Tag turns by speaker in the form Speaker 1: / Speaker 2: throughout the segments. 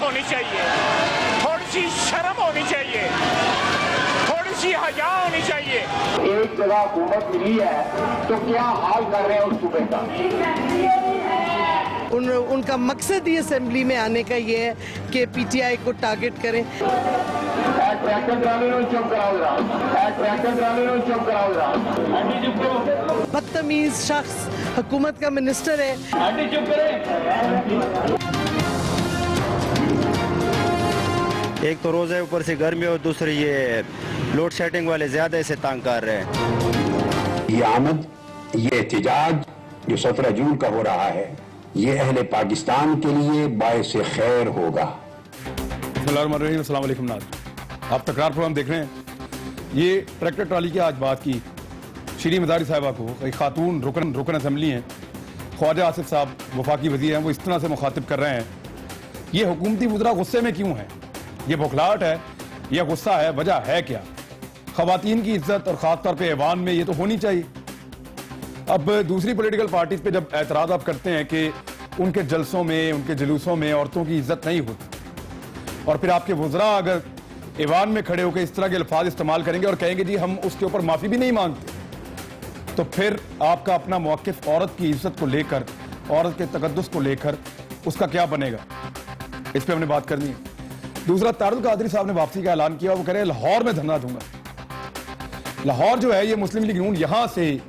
Speaker 1: होनी चाहिए, थोड़ी सी शर्म होनी चाहिए, थोड़ी सी हया होनी चाहिए।
Speaker 2: एक जगह हुकूमत मिली है तो क्या हाल कर रहे हैं उस सूबे का?
Speaker 3: उनका मकसद ही असेंबली में आने का ये है कि पीटीआई को टारगेट करें। बदतमीज शख्स हुकूमत का मिनिस्टर है।
Speaker 4: एक तो रोज़ है, ऊपर से गर्मी और दूसरी ये लोड शेडिंग वाले ज्यादा इसे तंग कर रहे हैं।
Speaker 2: ये आमद, ये एहतजाज जो 17 जून का हो रहा है, ये अहले पाकिस्तान के लिए बायस खैर होगा।
Speaker 5: अस्सलाम वालेकुम नाज़रीन, आप तकरार प्रोग्राम देख रहे हैं। ये ट्रैक्टर ट्राली की आज बात की श्री मदारी साहिबा को, एक खातून रुकन असम्बली हैं, ख्वाजा आसिफ साहब वफाकी वज़ीर हैं, वो इस तरह से मुखातिब कर रहे हैं। ये हुकूमती वज़रा गुस्से में क्यों है? ये बौखलाहट है या गुस्सा है? वजह है क्या? ख़वातीन की इज्जत और ख़ासतौर पर ऐवान में ये तो होनी चाहिए। अब दूसरी पॉलिटिकल पार्टीज पे जब एतराज आप करते हैं कि उनके जलसों में, उनके जुलूसों में औरतों की इज्जत नहीं होती, और फिर आपके वज़रा अगर ऐवान में खड़े होकर इस तरह के अल्फाज इस्तेमाल करेंगे और कहेंगे जी हम उसके ऊपर माफ़ी भी नहीं मांगते, तो फिर आपका अपना मौक़िफ़ औरत की इज्जत को लेकर, औरत के तकद्दुस को लेकर उसका क्या बनेगा? इस पर हमने बात करनी है। दूसरा, तारुल कादरी साहब ने वापसी का ऐलान किया, वो कह रहे हैं लाहौर में धरना दूंगा। लाहौर जो है ये मुस्लिम लीग नून यहां से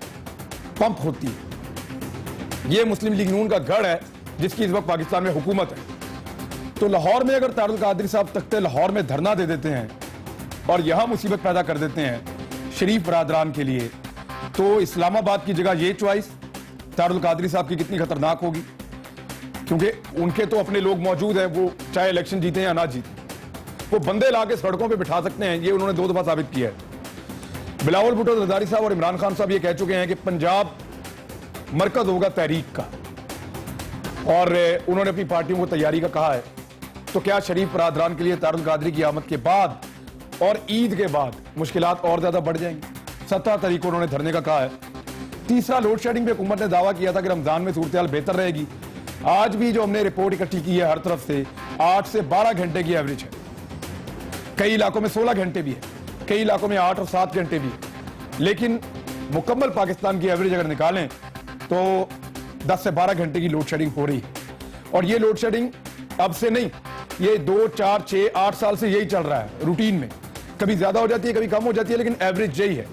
Speaker 5: पंप होती है, ये मुस्लिम लीग नून का गढ़ है जिसकी इस वक्त पाकिस्तान में हुकूमत है। तो लाहौर में अगर तारुल कादरी साहब तख्ते लाहौर में धरना दे देते हैं और यहां मुसीबत पैदा कर देते हैं शरीफ बरादरान के लिए, तो इस्लामाबाद की जगह ये चॉइस तारुल कादरी साहब की कितनी खतरनाक होगी, क्योंकि उनके तो अपने लोग मौजूद हैं, वो चाहे इलेक्शन जीते या ना जीते, वो बंदे ला के सड़कों पर बिठा सकते हैं। ये उन्होंने 2 दफा साबित किया है। बिलावल भुट्टो जरदारी साहब और इमरान खान साहब ये कह चुके हैं कि पंजाब मरकज होगा तहरीक का, और उन्होंने अपनी पार्टियों को तैयारी का कहा है। तो क्या शरीफ बरादरान के लिए तारुल कादरी की आमद के बाद और ईद के बाद मुश्किलात और ज्यादा बढ़ जाएंगी? 17 तारीख को उन्होंने धरने का कहा है। तीसरा, लोड शेडिंग पे हुकूमत ने दावा किया था कि रमजान में सूरत हाल बेहतर रहेगी। आज भी जो हमने रिपोर्ट इकट्ठी की है हर तरफ से, 8 से 12 घंटे की एवरेज है, कई इलाकों में 16 घंटे भी है, कई इलाकों में 8 और 7 घंटे भी है। लेकिन मुकम्मल पाकिस्तान की एवरेज अगर निकालें तो 10 से 12 घंटे की लोड शेडिंग हो रही है। और ये लोड शेडिंग अब से नहीं, ये 2, 4, 6, 8 साल से यही चल रहा है रूटीन में। कभी ज्यादा हो जाती है, कभी कम हो जाती है, लेकिन एवरेज यही है।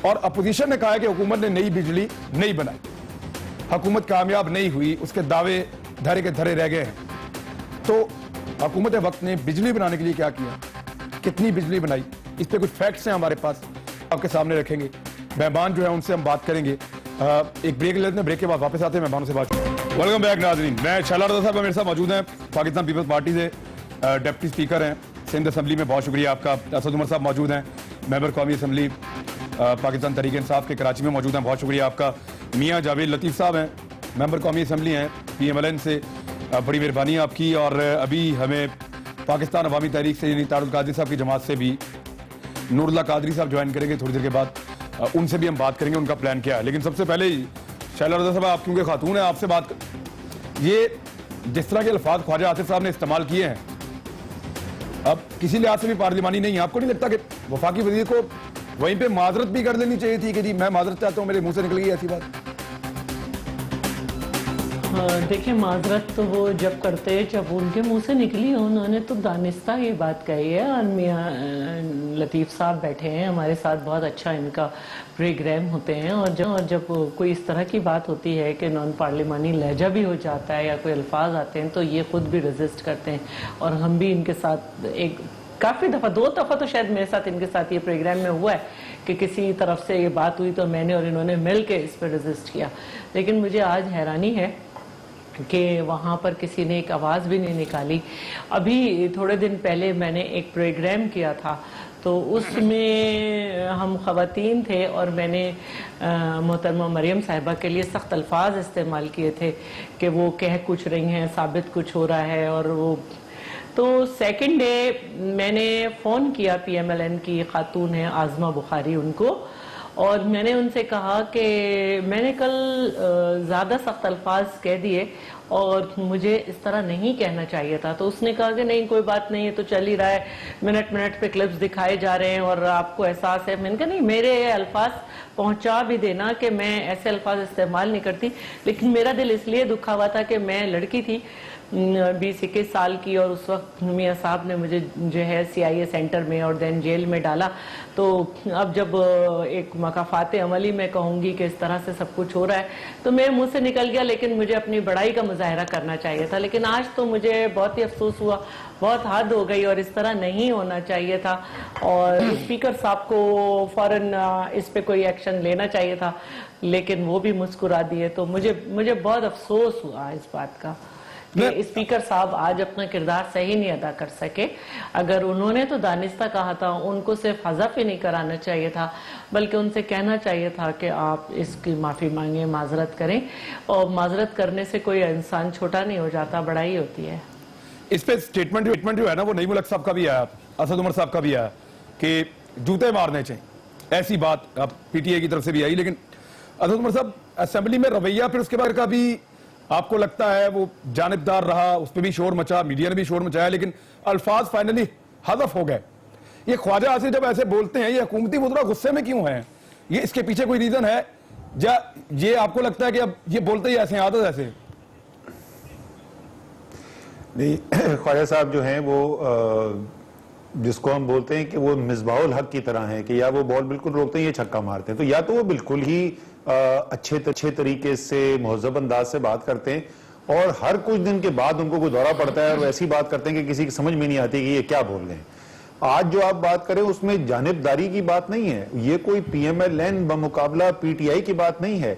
Speaker 5: और अपोजिशन ने कहा है कि हुकूमत ने नई बिजली नहीं बनाई, हुकूमत कामयाब नहीं हुई, उसके दावे धरे के धरे रह गए हैं। तो हुकूमत वक्त ने बिजली बनाने के लिए क्या किया, कितनी बिजली बनाई, इस पे कुछ फैक्ट्स हैं हमारे पास, आपके सामने रखेंगे। मेहमान जो है उनसे हम बात करेंगे। एक ब्रेक लेते हैं, ब्रेक के बाद वापस आते हैं, मेहमानों से बात करेंगे। वेलकम बैक नाज़रीन, मैं शैला रज़ा साहब मेरे साथ मौजूद हैं, पाकिस्तान पीपल्स पार्टी से डिप्टी स्पीकर हैं सिंध असम्बली में, बहुत शुक्रिया आपका। असद उमर साहब मौजूद हैं, मेंबर कौमी असम्बली पाकिस्तान तहरीक इंसाफ के कराची में मौजूद हैं, बहुत शुक्रिया आपका। मियाँ जावेद लतीफ़ साहब हैं, मेंबर कौमी असम्बली हैं PMLN से, बड़ी मेहरबानी आपकी। और अभी हमें पाकिस्तान अवामी तहरीक से यानी तारुल कादरी साहब की जमात से भी नूरुल्लाह कादरी साहब ज्वाइन करेंगे थोड़ी देर के बाद, उनसे भी हम बात करेंगे उनका प्लान क्या है। लेकिन सबसे पहले शैला रज़ा साहब, आप क्योंकि खातून हैं, आपसे बात ये जिस तरह के अल्फाज ख्वाजा आसिफ साहब ने इस्तेमाल किए हैं, अब किसी लिहाज से भी पार्लिमानी नहीं है। आपको नहीं लगता कि वफाकी वजीर को वहीं पे माजरत भी कर लेनी चाहिए थी कि जी मैं माजरत चाहता हूँ, मेरे मुंह से निकल गई ऐसी बात?
Speaker 6: देखिए, माजरत तो वो जब करते हैं जब उनके मुंह से निकली हो, उन्होंने तो दानिस्ता ये बात कही है। और मियाँ लतीफ़ साहब बैठे हैं हमारे साथ, बहुत अच्छा इनका प्रोग्राम होते हैं। और जब कोई इस तरह की बात होती है कि नॉन पार्लिमानी लहजा भी हो जाता है या कोई अल्फाज आते हैं, तो ये खुद भी रेजिस्ट करते हैं। और हम भी इनके साथ काफ़ी दफ़ा, 2 दफ़ा तो शायद मेरे साथ इनके साथ ये प्रोग्राम में हुआ है कि किसी तरफ से ये बात हुई तो मैंने और इन्होंने मिल के इस पर रेजिस्ट किया। लेकिन मुझे आज हैरानी है कि वहाँ पर किसी ने एक आवाज़ भी नहीं निकाली। अभी थोड़े दिन पहले मैंने एक प्रोग्राम किया था, तो उसमें हम ख़वातीन थे और मैंने मोहतरमा मरियम साहिबा के लिए सख्त अल्फाज इस्तेमाल किए थे कि वो कह कुछ रही हैं, साबित कुछ हो रहा है। और वो तो सेकंड डे मैंने फ़ोन किया PMLN की खातून है आज़मा बुखारी उनको, और मैंने उनसे कहा कि मैंने कल ज़्यादा सख्त अल्फाज कह दिए और मुझे इस तरह नहीं कहना चाहिए था। तो उसने कहा कि नहीं कोई बात नहीं है, तो चल ही रहा है, मिनट मिनट पे क्लिप्स दिखाए जा रहे हैं और आपको एहसास है। मैंने कहा नहीं, मेरे ये अल्फाज पहुंचा भी देना कि मैं ऐसे अल्फाज इस्तेमाल नहीं करती, लेकिन मेरा दिल इसलिए दुखा हुआ था कि मैं लड़की थी 20-21 साल की, और उस वक्त मियाँ साहब ने मुझे जो है CIA सेंटर में और देन जेल में डाला। तो अब जब एक मकाफात अमली में कहूँगी कि इस तरह से सब कुछ हो रहा है तो मेरे मुंह से निकल गया, लेकिन मुझे अपनी बड़ाई का मुजाहरा करना चाहिए था। लेकिन आज तो मुझे बहुत ही अफसोस हुआ, बहुत हद हो गई और इस तरह नहीं होना चाहिए था, और स्पीकर साहब को फौरन इस पे कोई एक्शन लेना चाहिए था, लेकिन वो भी मुस्कुरा दिए। तो मुझे बहुत अफसोस हुआ इस बात का कि स्पीकर साहब आज अपना किरदार सही नहीं अदा कर सके। अगर उन्होंने तो दानिस्ता कहा था, उनको सिर्फ हज़फ ही नहीं कराना चाहिए था, बल्कि उनसे कहना चाहिए था कि आप इसकी माफ़ी मांगे, माजरत करें, और माजरत करने से कोई इंसान छोटा नहीं हो जाता, बड़ाई होती है।
Speaker 5: इस पे स्टेटमेंट जो है ना, वो नईम उल हक साहब का भी आया, असद उमर साहब का भी आया कि जूते मारने चाहिए, ऐसी बात अब PTI की तरफ से भी आई। लेकिन असद उमर साहब, असेंबली में रवैया फिर उसके बाद का भी आपको लगता है वो जानिबदार रहा, उस पर भी शोर मचा, मीडिया ने भी शोर मचाया, लेकिन अल्फाज फाइनली हज़फ हो गए। ये ख्वाजा आसिफ जब ऐसे बोलते हैं, ये हुकूमती वज़रा गुस्से में क्यों हैं? ये इसके पीछे कोई रीजन है या ये आपको लगता है कि अब ये बोलते ही ऐसे आदत ऐसे?
Speaker 7: नहीं, ख्वाजा साहब जो हैं वो जिसको हम बोलते हैं कि वो मिसबाहुल हक की तरह हैं कि या वो बॉल बिल्कुल रोकते हैं या छक्का मारते हैं, तो या तो वो बिल्कुल ही अच्छे तरीके से महज़ब अंदाज से बात करते हैं और हर कुछ दिन के बाद उनको कोई दौरा पड़ता है और वैसी बात करते हैं कि किसी की समझ में नहीं आती कि ये क्या बोल रहे हैं। आज जो आप बात करें उसमें जानिबदारी की बात नहीं है, ये कोई PMLN बमुकाबला PTI की बात नहीं है,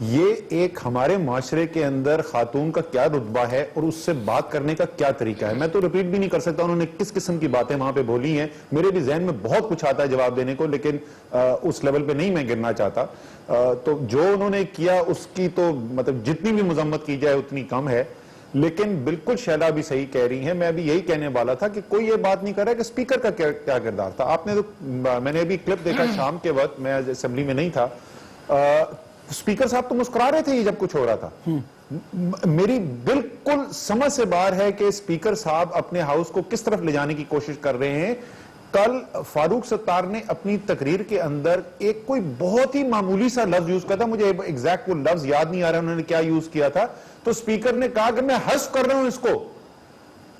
Speaker 7: ये एक हमारे माशरे के अंदर खातून का क्या रुतबा है और उससे बात करने का क्या तरीका है। मैं तो रिपीट भी नहीं कर सकता उन्होंने किस किस्म की बातें वहां पे बोली हैं, मेरे भी जहन में बहुत कुछ आता है जवाब देने को, लेकिन उस लेवल पे नहीं मैं गिरना चाहता। तो जो उन्होंने किया उसकी तो मतलब जितनी भी मजम्मत की जाए उतनी कम है। लेकिन बिल्कुल शैला भी सही कह रही है, मैं भी यही कहने वाला था कि कोई ये बात नहीं कर रहा कि स्पीकर का क्या किरदार था। आपने तो मैंने अभी क्लिप देखा शाम के वक्त, मैं असेंबली में नहीं था, स्पीकर साहब तो मुस्कुरा रहे थे ये जब कुछ हो रहा था। मेरी बिल्कुल समझ से बाहर है कि स्पीकर साहब अपने हाउस को किस तरफ ले जाने की कोशिश कर रहे हैं। कल फारूक सत्तार ने अपनी तकरीर के अंदर एक कोई बहुत ही मामूली सा लफ्ज यूज किया था, मुझे एग्जैक्ट वो लफ्ज याद नहीं आ रहा उन्होंने क्या यूज किया था, तो स्पीकर ने कहा कि मैं हस्फ कर रहा हूं इसको,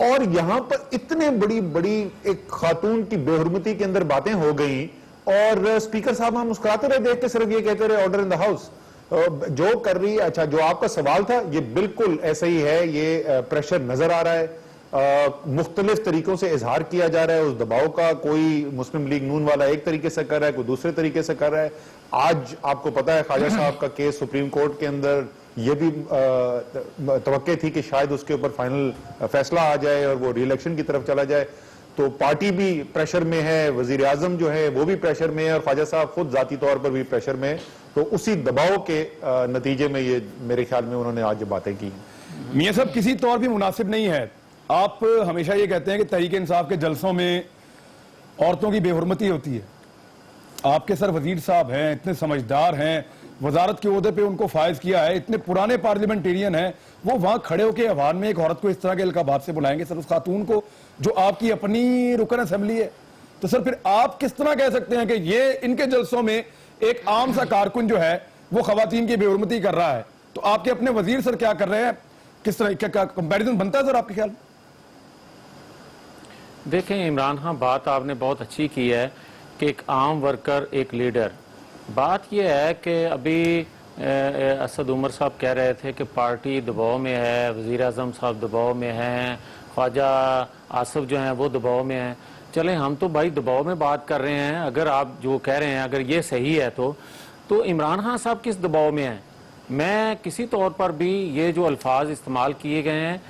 Speaker 7: और यहां पर इतने बड़ी एक खातून की बेहुरमती के अंदर बातें हो गई और स्पीकर साहब हम मुस्कुराते रहे देख के, सिर्फ ये कहते रहे ऑर्डर इन द हाउस। जो कर रही है, अच्छा जो आपका सवाल था ये बिल्कुल ऐसा ही है, ये प्रेशर नजर आ रहा है, मुख्तलिफ तरीकों से इजहार किया जा रहा है उस दबाव का। कोई मुस्लिम लीग नून वाला एक तरीके से कर रहा है, कोई दूसरे तरीके से कर रहा है। आज आपको पता है ख्वाजा साहब का केस सुप्रीम कोर्ट के अंदर, ये भी तवक्के थी कि शायद उसके ऊपर फाइनल फैसला आ जाए और वो री-इलेक्शन की तरफ चला जाए, तो पार्टी भी प्रेशर में है, वजीर आजम जो है वो भी प्रेशर में है और ख्वाजा साहब खुद जाती तौर पर भी प्रेशर में है। तो उसी दबाव के नतीजे में ये मेरे ख्याल में उन्होंने आज बातें की।
Speaker 5: मियां साहब किसी तौर भी मुनासिब नहीं है, आप हमेशा ये कहते हैं कि तहरीक इंसाफ के जलसों में औरतों की बेहुरमती होती है, आपके सर वजीर साहब हैं, इतने समझदार हैं, वजारत के ओहदे पे उनको फायज किया है, इतने पुराने पार्लियामेंटेरियन हैं, वो वहां खड़े होकर अवान में एक औरत को इस तरह के अलकाबात से बुलाएंगे सर, उस खातून को जो आपकी अपनी रुकन असेंबली है। तो सर फिर आप किस तरह कह सकते हैं कि ये इनके जलसों में एक आम सा कारकुन जो है वो खवातीन की बेहुरमती कर रहा है, तो आपके अपने वजीर सर क्या कर रहे हैं? किस तरह क्या कंपैरिजन बनता है सर आपके ख्याल?
Speaker 8: देखें इमरान खान, बात आपने बहुत अच्छी की है कि एक आम वर्कर एक लीडर। बात यह है कि अभी असद उमर साहब कह रहे थे कि पार्टी दबाव में है, वज़ीर आज़म साहब दबाव में हैं, ख्वाजा आसिफ जो हैं वो दबाव में हैं। चलें हम तो भाई दबाव में बात कर रहे हैं, अगर आप जो कह रहे हैं अगर ये सही है तो इमरान खान साहब किस दबाव में हैं? मैं किसी तौर पर भी ये जो अल्फाज इस्तेमाल किए गए हैं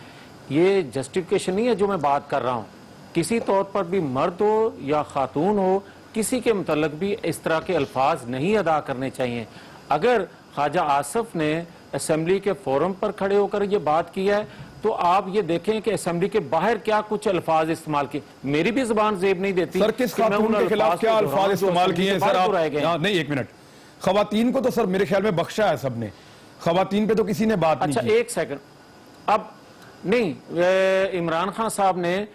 Speaker 8: ये जस्टिफिकेशन नहीं है जो मैं बात कर रहा हूँ। किसी तौर पर भी मर्द हो या खातून हो, किसी के मुतल्लिक भी इस तरह के अल्फाज नहीं अदा करने चाहिए। अगर ख्वाजा आसिफ ने असेंबली के फोरम पर खड़े होकर ये बात की है तो आप ये देखें कि असेंबली के बाहर क्या कुछ अल्फाज इस्तेमाल किए। मेरी भी जुबान जेब नहीं देती
Speaker 5: सर, किस खातून के खिलाफ क्या अल्फाज इस्तेमाल किए हैं सर आप? नहीं एक मिनट, खवातीन को तो सर मेरे ख्याल में बख्शा है सबने, खवातीन पे तो किसी ने बात नहीं की।
Speaker 8: अच्छा एक सेकंड, अब नहीं, इमरान खान साहब ने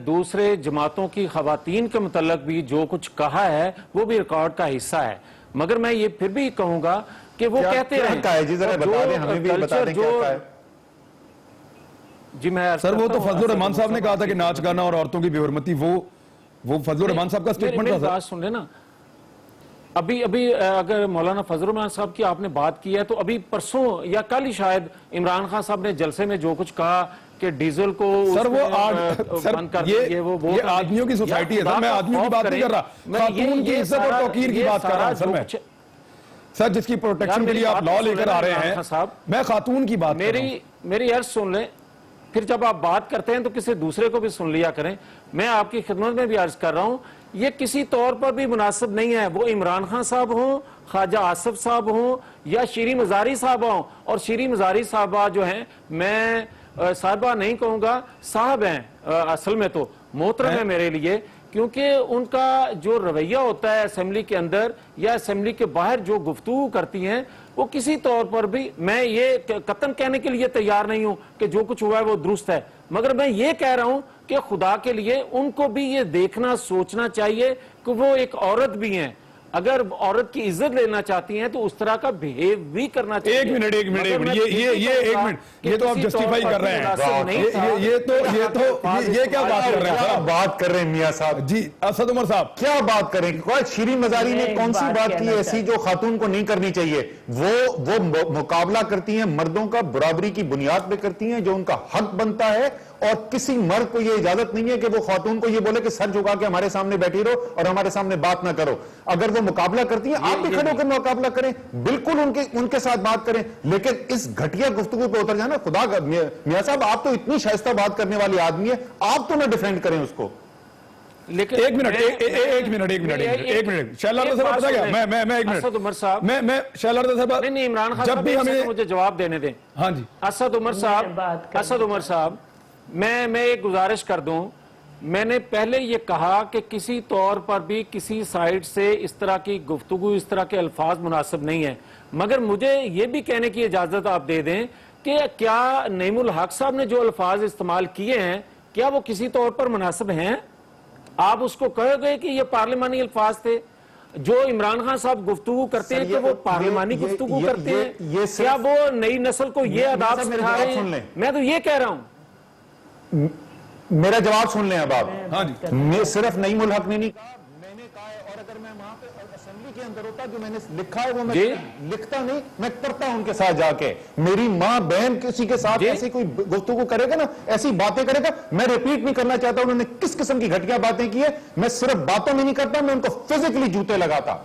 Speaker 8: दूसरे जमातों की खवातीन के मुतल्लक भी जो कुछ कहा है वो भी रिकॉर्ड का हिस्सा है, मगर मैं ये फिर भी कहूंगा कि वो कहते रहे जी। मैं
Speaker 5: सर वो तो फजलुर रहमान साहब ने कहा था कि नाच गाना और औरतों की बेहरमती, वो फजलुर रहमान साहब का स्टेटमेंट था।
Speaker 8: बात सुन लेना, अभी अगर मौलाना फजलुर रहमान साहब की आपने बात की है तो अभी परसों या कल ही शायद इमरान खान साहब ने जलसे में जो कुछ कहा कि डीजल को
Speaker 5: सर वो
Speaker 8: बंद कर
Speaker 5: ये आदमियों की सोसाइटी है सर, मैं आदमियों की बात नहीं कर रहा, खातून की इज्जत और तौकीर की बात कर रहा हूं सर मैं। सर जिसकी प्रोटेक्शन के लिए आप लॉ लेकर आ रहे हैं साहब, मैं खातून की बात
Speaker 8: मेरी अर्ज सुन लें, फिर जब आप बात करते हैं तो किसी दूसरे को भी सुन लिया करें। मैं आपकी खिदमत में भी अर्ज कर रहा हूं, ये किसी तौर पर भी मुनासिब नहीं है, वो इमरान खान साहब हों, ख्वाजा आसिफ साहब हों या शीरी मजारी साहब हों। और शीरी मजारी साहबा जो हैं, मैं साहबा नहीं कहूंगा, साहब हैं असल में, तो मोहतरम है मेरे लिए, क्योंकि उनका जो रवैया होता है असेंबली के अंदर या असेंबली के बाहर जो गुफ्तगू करती हैं, वो किसी तौर पर भी, मैं ये कतन कहने के लिए तैयार नहीं हूं कि जो कुछ हुआ है वो दुरुस्त है, मगर मैं ये कह रहा हूं कि खुदा के लिए उनको भी ये देखना सोचना चाहिए कि वो एक औरत भी हैं। अगर औरत की इज्जत लेना चाहती हैं तो उस तरह का बिहेव भी करना चाहिए।
Speaker 5: एक मिनट ये एक मिनट, ये तो आप जस्टिफाई कर रहे हैं, ये क्या बात कर रहे हैं सर?
Speaker 7: बात कर रहे हैं मियां साहब
Speaker 5: जी, असद उमर साहब
Speaker 7: क्या बात करें? शीरी मजारी ने कौन सी बात की ऐसी जो खातून को नहीं करनी चाहिए? वो मुकाबला करती हैं, मर्दों का बराबरी की बुनियाद पे करती हैं, जो उनका हक बनता है, और किसी मर्द को यह इजाजत नहीं है कि वो खातून को ये बोले कि सर झुका के हमारे सामने बैठी रहो और हमारे सामने बात ना करो। अगर वो मुकाबला करती है, आप भी खड़े होकर मुकाबला करें, बिल्कुल उनके साथ बात करें, लेकिन इस घटिया गुफ्तगू पे उतर जाना, खुदा का मियां साहब आप तो इतनी शाइस्ता बात करने वाली आदमी है, आप तो ना डिफेंड करें उसको।
Speaker 8: लेकिन
Speaker 5: एक मिनट शैलार साहब, पता क्या, मैं एक मिनट
Speaker 8: असद उमर साहब,
Speaker 5: मैं शैलार साहब,
Speaker 8: नहीं इमरान खान
Speaker 5: जब भी हमें
Speaker 8: मुझे जवाब देने दें।
Speaker 5: हाँ जी,
Speaker 8: असद उमर साहब, मैं एक गुजारिश कर दूं, मैंने पहले ये कहा कि किसी तौर पर भी किसी साइड से इस तरह की गुफ्तगू, इस तरह के अल्फाज मुनासिब नहीं है, मगर मुझे ये भी कहने की इजाजत आप दे दें कि क्या नईमुल हक साहब ने जो अल्फाज इस्तेमाल किए हैं, क्या वो किसी तौर पर मुनासिब हैं? आप उसको कहोगे कि ये पार्लिमानी अल्फाज थे? जो इमरान खान साहब गुफ्तगू करते हैं कि वो पार्लिमानी गुफ्तगू करते हैं, क्या वो नई नस्ल को ये आदाब सिखा रहे हैं? मैं तो ये कह रहा हूं,
Speaker 7: मेरा जवाब सुन लें अब आप।
Speaker 5: हाँ जी,
Speaker 7: मैं सिर्फ नईमुल हक ने नहीं कहा, मैंने कहा है, और अगर मैं वहां पे असेंबली के अंदर होता, जो मैंने लिखा है वो मैं लिखता नहीं, मैं करता उनके साथ जाके। मेरी माँ बहन किसी के साथ ऐसी कोई गुफ्तगू करेगा ना, ऐसी बातें करेगा, मैं रिपीट नहीं करना चाहता उन्होंने किस किस्म की घटिया बातें की है, मैं सिर्फ बातों में नहीं करता, मैं उनको फिजिकली जूते लगाता।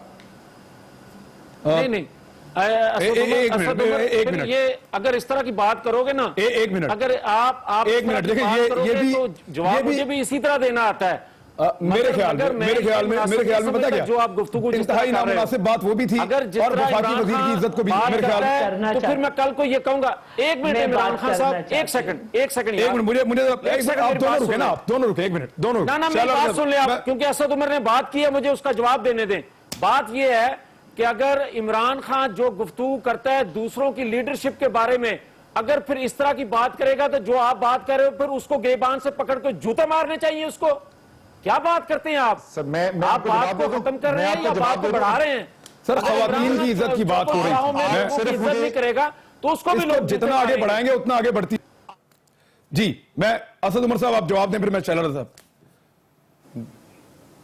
Speaker 8: नहीं एक मिनट, ये अगर इस तरह की बात करोगे ना,
Speaker 5: एक मिनट,
Speaker 8: अगर आप
Speaker 5: एक मिनट देखिए, ये भी
Speaker 8: तो जवाब मुझे भी इसी तरह देना आता है।
Speaker 5: मेरे ख्याल में पता क्या,
Speaker 8: जो आप गुफ्तगू
Speaker 5: इंतहाई नामुनासिब बात वो भी थी,
Speaker 8: अगर
Speaker 5: और वफाकी वजीर की इज्जत को भी मेरे ख्याल में,
Speaker 8: तो फिर मैं कल को ये कहूंगा, एक मिनट इमरान खान साहब, एक सेकंड मुझे
Speaker 5: आप दोनों रुके ना, आप दोनों रुके, एक मिनट, दोनों
Speaker 8: ना मेरी बात सुन ले आप, क्योंकि असद उमर ने बात की है, मुझे उसका जवाब देने दें। बात यह है कि अगर इमरान खान जो गुफ्तगू करता है दूसरों की लीडरशिप के बारे में, अगर फिर इस तरह की बात करेगा, तो जो आप बात कर रहे हो फिर उसको गिरबान से पकड़ कर जूते मारने चाहिए उसको। क्या बात करते हैं आप?
Speaker 7: सर, मैं
Speaker 8: आप बात को खत्म कर रहे हैं या बात को बढ़ा रहे हैं?
Speaker 5: सर, खवातीन की इज्जत की बात हो रही है,
Speaker 8: सिर्फ इज्जत नहीं करेगा तो उसको भी लोग
Speaker 5: जितना आगे बढ़ाएंगे उतना आगे बढ़ती। जी, मैं असद उमर साहब आप जवाब दें, फिर मैं शैलार साहब।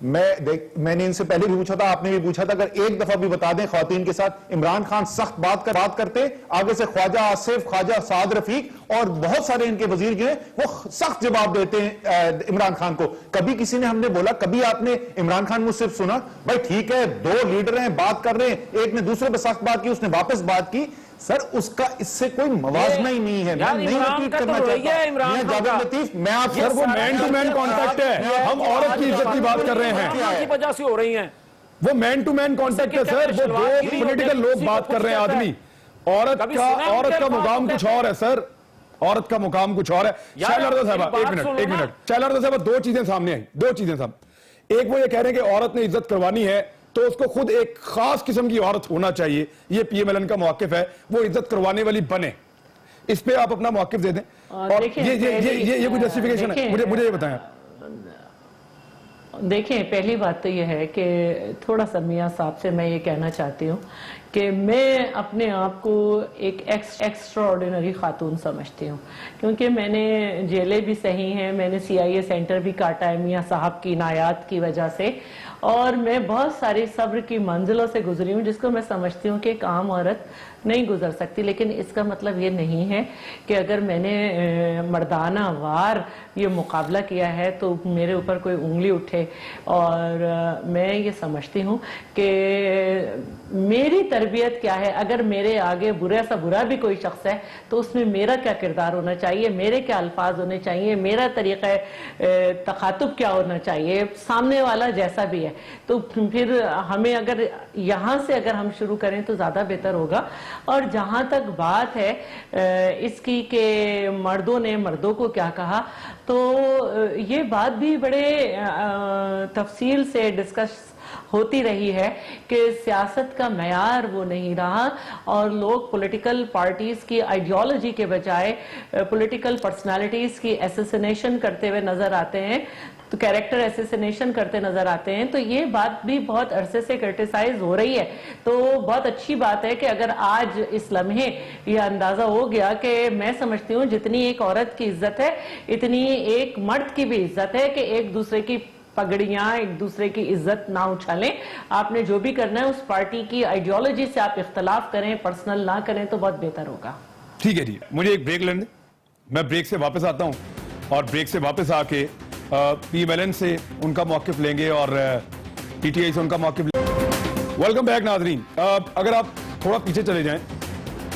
Speaker 7: मैंने इनसे पहले भी पूछा था, आपने भी पूछा था, अगर एक दफा भी बता दें खवातीन के साथ इमरान खान सख्त बात करते, आगे से ख्वाजा आसिफ, ख्वाजा साद रफीक और बहुत सारे इनके वजीर जो हैं वो सख्त जवाब देते हैं इमरान खान को। कभी किसी ने हमने बोला, कभी आपने इमरान खान मुझसे सिर्फ सुना, भाई ठीक है दो लीडर हैं बात कर रहे हैं, एक ने दूसरे पर सख्त बात की, उसने वापस बात की, सर उसका इससे कोई मवाजना ही नहीं है। मैं नहीं रिपीट करना चाहता, लतीफ मैं आप
Speaker 5: सर, वो मैन टू मैन कॉन्टैक्ट है, हम औरत की इज्जत की बात कर रहे हैं,
Speaker 8: की वजह से हो रही है,
Speaker 5: वो मैन टू मैन कॉन्टैक्ट है सर, वो दो पॉलिटिकल लोग बात कर रहे हैं आदमी, औरत का मुकाम कुछ और है सर, औरत का मुकाम कुछ और है। शैलार साहब एक मिनट, शैलार साहब दो चीजें सामने आई, दो चीजें सामने, एक वो ये कह रहे हैं कि औरत ने इज्जत करवानी है तो उसको खुद एक खास किस्म की औरत होना चाहिए, ये पीएमएलएन का मौकिफ है, वो इज्जत करवाने वाली बने। इस पे आप अपना मौक़िफ़ दे दें। और
Speaker 6: देखिए,
Speaker 5: ये कोई जस्टिफिकेशन है? मुझे ये बताएं।
Speaker 6: देखिए, पहली बात तो ये है कि थोड़ा सा मियाँ साहब से मैं ये कहना चाहती हूँ कि मैं अपने आप को एक एक्स्ट्रा ऑर्डिनरी खातून समझती हूँ, क्योंकि मैंने जेलें भी सही हैं, मैंने CIA सेंटर भी काटा है मियाँ साहब की इनायात की वजह से, और मैं बहुत सारी सब्र की मंजिलों से गुजरी हूँ जिसको मैं समझती हूँ कि एक आम औरत नहीं गुजर सकती। लेकिन इसका मतलब ये नहीं है कि अगर मैंने मर्दाना वार ये मुकाबला किया है तो मेरे ऊपर कोई उंगली उठे। और मैं ये समझती हूँ कि मेरी तरबियत क्या है, अगर मेरे आगे बुरा सा बुरा भी कोई शख्स है तो उसमें मेरा क्या किरदार होना चाहिए, मेरे क्या अल्फाज होने चाहिए, मेरा तरीक़ा तखातुब क्या होना चाहिए, सामने वाला जैसा भी है। तो फिर हमें अगर यहाँ से अगर हम शुरू करें तो ज़्यादा बेहतर होगा। और जहाँ तक बात है इसकी कि मर्दों ने मर्दों को क्या कहा, तो ये बात भी बड़े तफसील से डिस्कस होती रही है कि सियासत का मयार वो नहीं रहा और लोग पॉलिटिकल पार्टीज की आइडियोलॉजी के बजाय पॉलिटिकल पर्सनालिटीज की एसेसिनेशन करते हुए नजर आते हैं, तो कैरेक्टर एसेसिनेशन करते नजर आते हैं। तो ये बात भी बहुत अरसे से क्रिटिसाइज हो रही है। तो बहुत अच्छी बात है कि अगर आज इस लम्हे ये अंदाजा हो गया कि मैं समझती हूँ जितनी एक औरत की इज्जत है इतनी एक मर्द की भी इज्जत है कि एक दूसरे की पगड़ियां, एक दूसरे की इज्जत ना उछालें। आपने जो भी करना है उस पार्टी की आइडियोलॉजी से आप इख्तलाफ करें, पर्सनल ना करें तो बहुत बेहतर होगा।
Speaker 5: ठीक है जी, मुझे एक ब्रेक लेने, मैं ब्रेक से वापस आता हूं और ब्रेक से वापस आके PMLN से उनका मौक़िफ़ लेंगे और PTI से उनका मौक़िफ़ लेंगे। वेलकम बैक नाज़रीन। अगर आप थोड़ा पीछे चले जाएं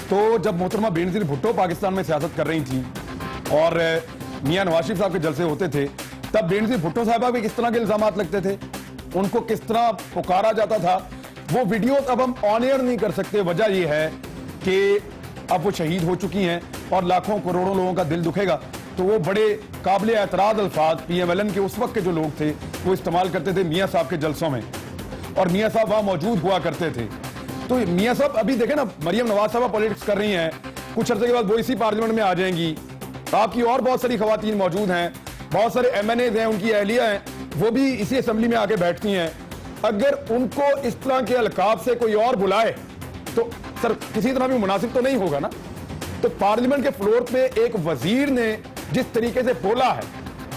Speaker 5: तो जब मोहतरमा बेनज़ीर भुट्टो पाकिस्तान में सियासत कर रही थी और मियां नवाज शरीफ साहब के जलसे होते थे, तब बेनज़ीर भुट्टो साहबा पे किस तरह के इल्जामात लगते थे, उनको किस तरह पुकारा जाता था, वो वीडियोस अब हम ऑन एयर नहीं कर सकते। वजह यह है कि अब वो शहीद हो चुकी हैं और लाखों करोड़ों लोगों का दिल दुखेगा। तो वो बड़े काबिल एतराज़ अल्फाज PMLN के उस वक्त के जो लोग थे वो इस्तेमाल करते थे मियाँ साहब के जलसों में, और मियाँ साहब वहाँ मौजूद हुआ करते थे। तो मियाँ साहब अभी देखें ना, मरियम नवाज साहबा पॉलिटिक्स कर रही हैं, कुछ अर्से के बाद वो इसी पार्लियामेंट में आ जाएंगी। आपकी और बहुत सारी खवातीन मौजूद हैं, बहुत सारे MNAs हैं, उनकी अहलिया हैं, वो भी इसी असेंबली में आके बैठती हैं। अगर उनको इस तरह के अलकाब से कोई और बुलाए तो सर किसी तरह भी मुनासिब तो नहीं होगा ना। तो पार्लियामेंट के फ्लोर पे एक वजीर ने जिस तरीके से बोला है,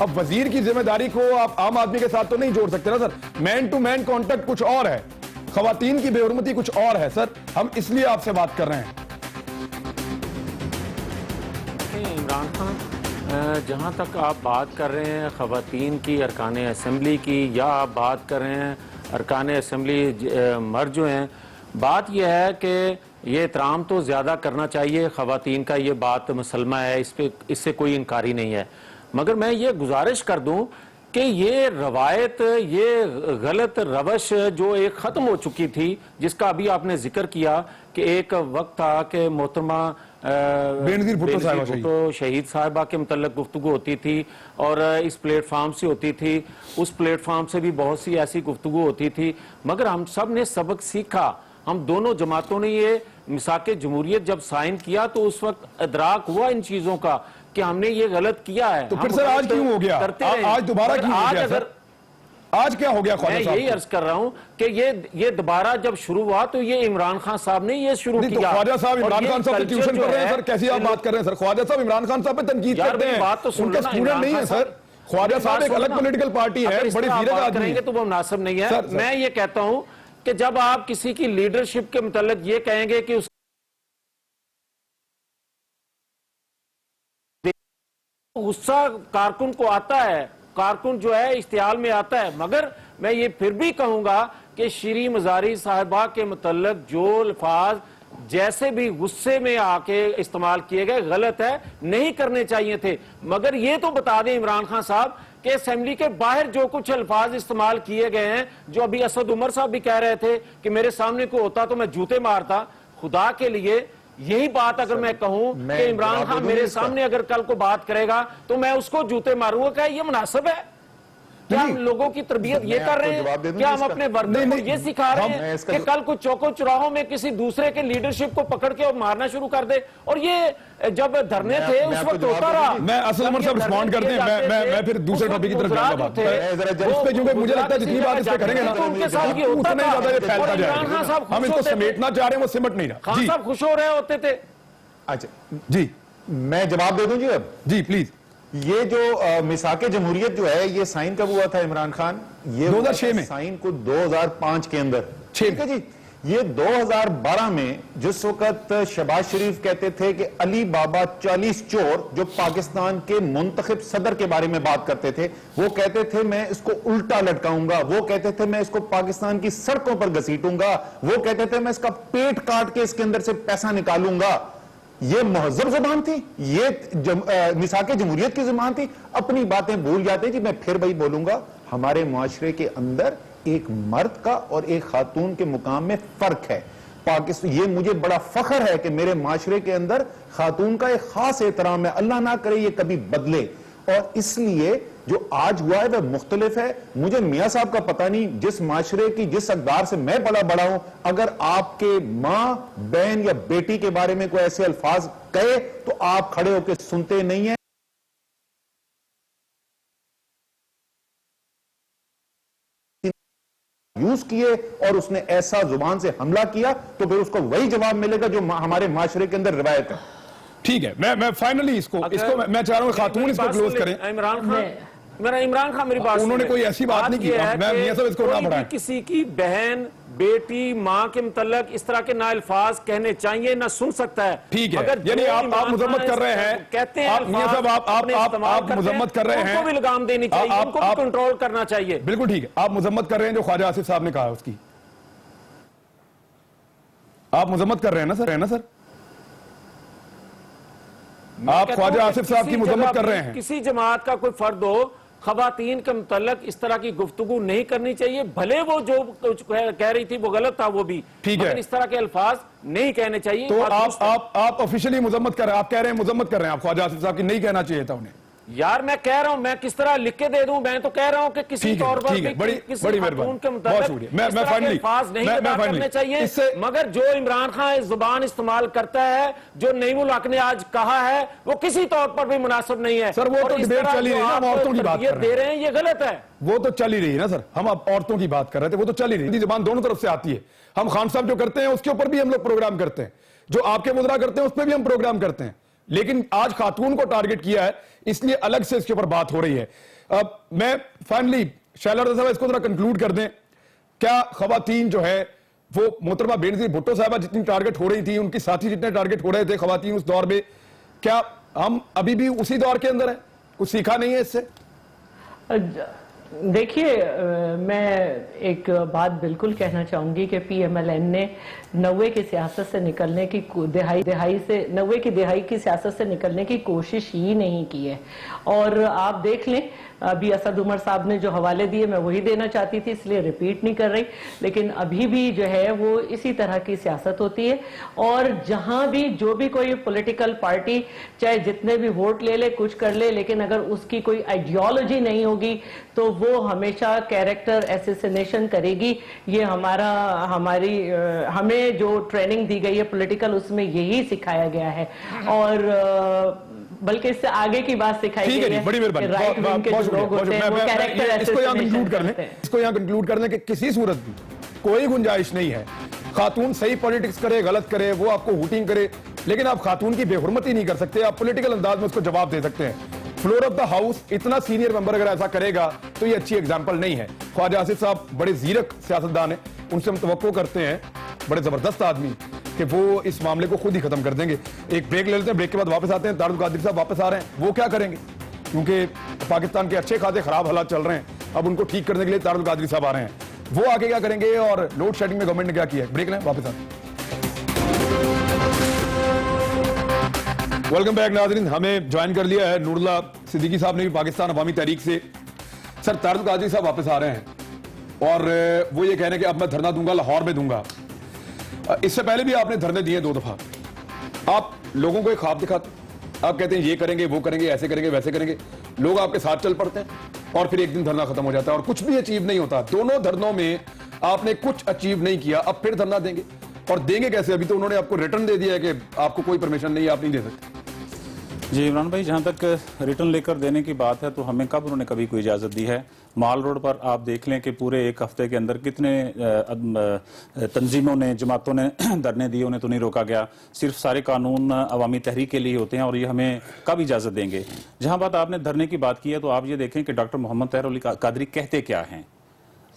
Speaker 5: अब वजीर की जिम्मेदारी को आप आम आदमी के साथ तो नहीं जोड़ सकते ना sir. Man to man contact कुछ और है, खवातीन की बेहुरमती कुछ और है सर। हम इसलिए आपसे बात कर रहे हैं।
Speaker 8: इमरान खान, जहाँ तक आप बात कर रहे हैं खवातीन की, अरकान असम्बली की, या आप बात कर रहे हैं अरकान असम्बली मर्द जो हैं, बात यह है कि ये एहतराम तो ज़्यादा करना चाहिए खवातीन का, ये बात मुसलमा है, इससे कोई इनकारी नहीं है। मगर मैं ये गुजारिश कर दूं कि ये रवायत, ये गलत रवश जो एक ख़त्म हो चुकी थी, जिसका अभी आपने जिक्र किया कि एक वक्त था कि मोहतरमा
Speaker 5: बेनज़ीर
Speaker 8: भुट्टो शहीद साहिबा के मतलब गुफ्तगू होती थी और इस प्लेटफार्म से होती थी, उस प्लेटफार्म से भी बहुत सी ऐसी गुफ्तगू होती थी। मगर हम सब ने सबक सीखा, हम दोनों जमातों ने ये मिसाके जमहूरियत जब साइन किया तो उस वक्त इदराक हुआ इन चीजों का कि हमने ये गलत किया है।
Speaker 5: तो फिर सर आज क्यों हो गया, आज दोबारा क्यों हो गया सर? आज क्या हो गया?
Speaker 8: मैं यही अर्ज कर रहा हूं कि ये दोबारा जब शुरू हुआ तो ये इमरान खान साहब ने ये शुरू किया।
Speaker 5: ख्वाजा साहब इमरान खान साहब पे ट्यूशन कर रहे हैं सर, कैसी आप बात कर रहे हैं सर? ख्वाजा साहब इमरान खान साहब पे तनकीद करते हैं,
Speaker 8: बात तो
Speaker 5: उनके स्टूडेंट नहीं है सर। ख्वाजा साहब एक अलग पॉलिटिकल पार्टी है, बड़ी सीरियस आदमी है,
Speaker 8: तो वो मुनासिब नहीं है। मैं ये कहता हूं कि जब आप किसी की लीडरशिप के मुताल्लिक ये कहेंगे कि गुस्सा कारकुन को आता है, कारकुन जो है इश्तियाल में आता है, मगर मैं ये फिर भी कहूंगा कि श्री मजारी साहिबा के मुतल्लिक जो अल्फाज जैसे भी गुस्से में आके इस्तेमाल किए गए गलत है, नहीं करने चाहिए थे। मगर ये तो बता दें इमरान खान साहब कि असेंबली के बाहर जो कुछ अल्फाज इस्तेमाल किए गए हैं, जो अभी असद उमर साहब भी कह रहे थे कि मेरे सामने कोई होता तो मैं जूते मारता, खुदा के लिए यही बात अगर मैं कहूं कि इमरान खान मेरे सामने अगर कल को बात करेगा तो मैं उसको जूते मारूंगा, क्या ये मुनासिब है?
Speaker 9: क्या
Speaker 5: नहीं,
Speaker 9: हम लोगों की तरबियत ये
Speaker 7: मैं
Speaker 9: कर रहे
Speaker 7: आपको जवाब दे
Speaker 9: हैं?
Speaker 7: दूं
Speaker 9: क्या हम
Speaker 7: इसका?
Speaker 9: अपने वर्कर
Speaker 5: नहीं,
Speaker 9: को
Speaker 5: नहीं,
Speaker 9: ये सिखा रहे
Speaker 5: हम-
Speaker 9: हैं
Speaker 7: इसका
Speaker 9: कि
Speaker 7: जवाब-
Speaker 9: कल को चौकों चौराहों में किसी दूसरे के लीडरशिप को पकड़ के और मारना शुरू कर दे? और ये जब धरने थे
Speaker 7: मैं
Speaker 9: उस
Speaker 7: आपको
Speaker 9: वक्त
Speaker 7: जवाब
Speaker 9: होता
Speaker 7: दे
Speaker 9: रहा।
Speaker 7: दूं।
Speaker 5: मैं असद उमर साहब रिस्पॉन्ड करते हैं, मैं फिर दूसरे टॉपिक की तरफ जाऊंगा बात। इस पे क्योंकि मुझे लगता है जितनी बात इस पे करेंगे ना
Speaker 9: उनके साथ ये होता
Speaker 5: उतना ही
Speaker 9: था।
Speaker 5: ज्यादा ये फैलता
Speaker 9: और इमरान खान
Speaker 5: जाएगा।
Speaker 9: साहब
Speaker 5: हम
Speaker 9: खुश
Speaker 5: इसको
Speaker 9: होते थे।
Speaker 5: समेटना चाह रहे हैं, वो सिमट नहीं रहा।
Speaker 9: खान
Speaker 5: जी
Speaker 9: साहब खुश हो रहे होते थे।
Speaker 7: अच्छा,
Speaker 5: जी
Speaker 7: मैं जवाब दे दूं जी अब।
Speaker 5: जी प्लीज।
Speaker 7: ये जो मिसाके जमहूरियत जो है, ये साइन कब हुआ था इमरान खान? ये
Speaker 5: 2006 में।
Speaker 7: साइन को 2005 के अंदर।
Speaker 5: 6
Speaker 7: ठीक है जी। ये 2012 में जिस वक्त शहबाज शरीफ कहते थे कि अली बाबा 40 चोर, जो पाकिस्तान के मुंतखब सदर के बारे में बात करते थे, वो कहते थे मैं इसको उल्टा लटकाऊंगा, वो कहते थे मैं इसको पाकिस्तान की सड़कों पर घसीटूंगा, वो कहते थे मैं इसका पेट काट के इसके अंदर से पैसा निकालूंगा। ये महजब जुबान थी, ये मिसाके जमहूरियत की जुबान थी। अपनी बातें भूल जाते जी। मैं फिर वही बोलूंगा, हमारे मुआशरे के अंदर एक मर्द का और एक खातून के मुकाम में फर्क है। पाकिस्तान, ये मुझे बड़ा फख्र है कि मेरे माशरे के अंदर खातून का एक खास एहतराम है। अल्लाह ना करे ये कभी बदले, और इसलिए जो आज हुआ है वह मुख्तलिफ है। मुझे मियां साहब का पता नहीं, जिस माशरे की जिस अकदार से मैं बड़ा हूं, अगर आपके मां, बहन या बेटी के बारे में कोई ऐसे अल्फाज कहे तो आप खड़े होकर सुनते नहीं है। यूज किए और उसने ऐसा जुबान से हमला किया तो फिर उसको वही जवाब मिलेगा जो हमारे माशरे के अंदर रिवायत है।
Speaker 5: ठीक है, मैं फाइनली इसको मैं चाह रहा हूं खातून इसको क्लोज करें।
Speaker 9: इमरान खान मेरी बात
Speaker 5: उन्होंने
Speaker 9: सुने।
Speaker 5: कोई ऐसी बात नहीं की।
Speaker 9: ये है
Speaker 5: मैं
Speaker 9: कि
Speaker 5: मियां साहब इसको ना
Speaker 9: कोई भी
Speaker 5: बढ़ाएं।
Speaker 9: किसी की बहन, बेटी, मां के मुतल्लक इस तरह के ना अल्फाज कहने चाहिए, ना सुन सकता है।
Speaker 5: ठीक है,
Speaker 9: अगर
Speaker 5: यानी
Speaker 9: जो
Speaker 5: आप
Speaker 9: इमरान
Speaker 5: मुजम्मत
Speaker 9: खान
Speaker 5: कर रहे हैं,
Speaker 9: कहते हैं
Speaker 5: आप मियां साहब आप मुजम्मत कर रहे हैं,
Speaker 9: उनको भी लगाम देनी चाहिए, उनको भी कंट्रोल करना चाहिए।
Speaker 5: बिल्कुल ठीक है, आप मुजम्मत कर रहे हैं जो ख्वाजा आसिफ साहब ने कहा उसकी, आप मुजम्मत कर रहे हैं ना सर? आप ख्वाजा आसिफ साहब की मुजम्मत कर रहे हैं।
Speaker 9: किसी जमात का कोई फर्द हो, खवातीन के मुतल्लक इस तरह की गुफ्तगू नहीं करनी चाहिए। भले वो जो कुछ कह रही थी वो गलत था, वो भी
Speaker 5: ठीक है,
Speaker 9: मगर इस तरह के अल्फाज नहीं कहने चाहिए।
Speaker 5: तो आप ऑफिशियली मुजम्मत कर रहे हैं, आप कह रहे हैं मुजम्मत कर रहे हैं, आप ख्वाजा आसिफ साहब की नहीं कहना चाहिए था उन्हें।
Speaker 9: यार मैं कह रहा हूं, मैं किस तरह लिख के दे दूं? मैं तो कह रहा हूं कि किसी तौर पर
Speaker 5: ठीक है, बड़ी
Speaker 9: किसी
Speaker 5: मेहरबानी,
Speaker 9: के
Speaker 5: बहुत शुक्रिया। मैं फाइनली
Speaker 9: अल्फाज नहीं अदा करने चाहिए, मगर जो इमरान खान जुबान इस्तेमाल करता है, जो नईमुल हक ने आज कहा है, वो किसी तौर पर भी मुनासिब नहीं है।
Speaker 5: सर वो तो डिबेट चल ही रही है, हम औरतों की बात कर
Speaker 9: दे रहे हैं, ये गलत है।
Speaker 5: वो तो चल ही रही है ना सर, हम अब औरतों की बात कर रहे थे, वो तो चल ही रही है। जबान दोनों तरफ से आती है। हम खान साहब जो करते हैं उसके ऊपर भी हम लोग प्रोग्राम करते हैं, जो आपके मुद्रा करते हैं उस पर भी हम प्रोग्राम करते हैं, लेकिन आज खातून को टारगेट किया है इसलिए अलग से इसके ऊपर बात हो रही है। अब मैं फाइनली शैलर साहब इसको जरा कंक्लूड कर दें। क्या खवातीन जो है वो मोहतरमा बेनजीर भुट्टो साहबा जितनी टारगेट हो रही थी, उनकी साथी जितने टारगेट हो रहे थे खवातीन उस दौर में, क्या हम अभी भी उसी दौर के अंदर है? कुछ सीखा नहीं है इससे?
Speaker 6: देखिए, मैं एक बात बिल्कुल कहना चाहूंगी कि PMLN ने 90 की सियासत से निकलने की नब्बे की दिहाई की सियासत से निकलने की कोशिश ही नहीं की है। और आप देख लें, अभी असद उमर साहब ने जो हवाले दिए मैं वही देना चाहती थी, इसलिए रिपीट नहीं कर रही, लेकिन अभी भी जो है वो इसी तरह की सियासत होती है। और जहां भी जो भी कोई पॉलिटिकल पार्टी चाहे जितने भी वोट ले ले, कुछ कर ले, लेकिन अगर उसकी कोई आइडियोलॉजी नहीं होगी तो वो हमेशा कैरेक्टर एसेसिनेशन करेगी। ये हमें जो ट्रेनिंग दी गई है पॉलिटिकल, उसमें यही सिखाया गया है, और बल्कि इससे आगे की बात सिखाई गई है।
Speaker 5: बड़ी मेहरबानी,
Speaker 6: राइट विंग के जो लोग होते हैं वो कैरेक्टर
Speaker 5: इसको यहाँ कंक्लूड कर लें,
Speaker 6: करते हैं।
Speaker 5: इसको यहाँ कंक्लूड कर लें कि किसी सूरत भी कोई गुंजाइश नहीं है खातून सही पॉलिटिक्स करे, गलत करे, वो आपको हुटिंग करे, लेकिन आप खातून की बेहुरमती नहीं कर सकते। आप पॉलिटिकल अंदाज में उसको जवाब दे सकते हैं। फ्लोर ऑफ द हाउस इतना सीनियर मेंबर अगर ऐसा करेगा तो ये अच्छी एग्जांपल नहीं है। ख्वाजा आसिफ साहब बड़े जीरक सियासतदान हैं, उनसे हम तवक्को करते हैं, बड़े जबरदस्त आदमी, कि वो इस मामले को खुद ही खत्म कर देंगे। एक ब्रेक ले लेते हैं, ब्रेक के बाद वापस आते हैं। तारुल कादरी साहब वापस आ रहे हैं, वो क्या करेंगे? क्योंकि पाकिस्तान के अच्छे खासे खराब हालात चल रहे हैं, अब उनको ठीक करने के लिए तारुल कादरी साहब आ रहे हैं, वो आगे क्या करेंगे और लोड शेडिंग में गवर्नमेंट ने क्या किया है? ब्रेक लें, वापस आते हैं। वेलकम बैक नाज़रीन, हमें ज्वाइन कर लिया है नूरुल्लाह सिद्दीकी साहब ने भी पाकिस्तान अवामी तहरीक से। सर, तारुल कादरी साहब वापस आ रहे हैं और वो ये कह रहे हैं कि अब मैं धरना दूंगा, लाहौर में दूंगा। इससे पहले भी आपने धरने दिए 2 दफा। आप लोगों को एक ख्वाब दिखाते, आप कहते हैं ये करेंगे, वो करेंगे, ऐसे करेंगे, वैसे करेंगे, लोग आपके साथ चल पड़ते हैं और फिर एक दिन धरना खत्म हो जाता है और कुछ भी अचीव नहीं होता। दोनों धरनों में आपने कुछ अचीव नहीं किया, अब फिर धरना देंगे, और देंगे कैसे? अभी तो उन्होंने आपको रिटर्न दे दिया है कि आपको कोई परमिशन नहीं है, आप नहीं दे सकते।
Speaker 10: जी इमरान भाई, जहां तक रिटर्न लेकर देने की बात है तो हमें कब उन्होंने कभी कोई इजाजत दी है? माल रोड पर आप देख लें कि पूरे एक हफ्ते के अंदर कितने तंजीमों ने, जमातों ने धरने दिए, उन्हें तो नहीं रोका गया। सिर्फ सारे कानून अवामी तहरीक के लिए होते हैं और ये हमें कब इजाजत देंगे? जहां बात आपने धरने की बात की है तो आप ये देखें कि डॉक्टर मोहम्मद ताहिर अली कादरी कहते क्या हैं।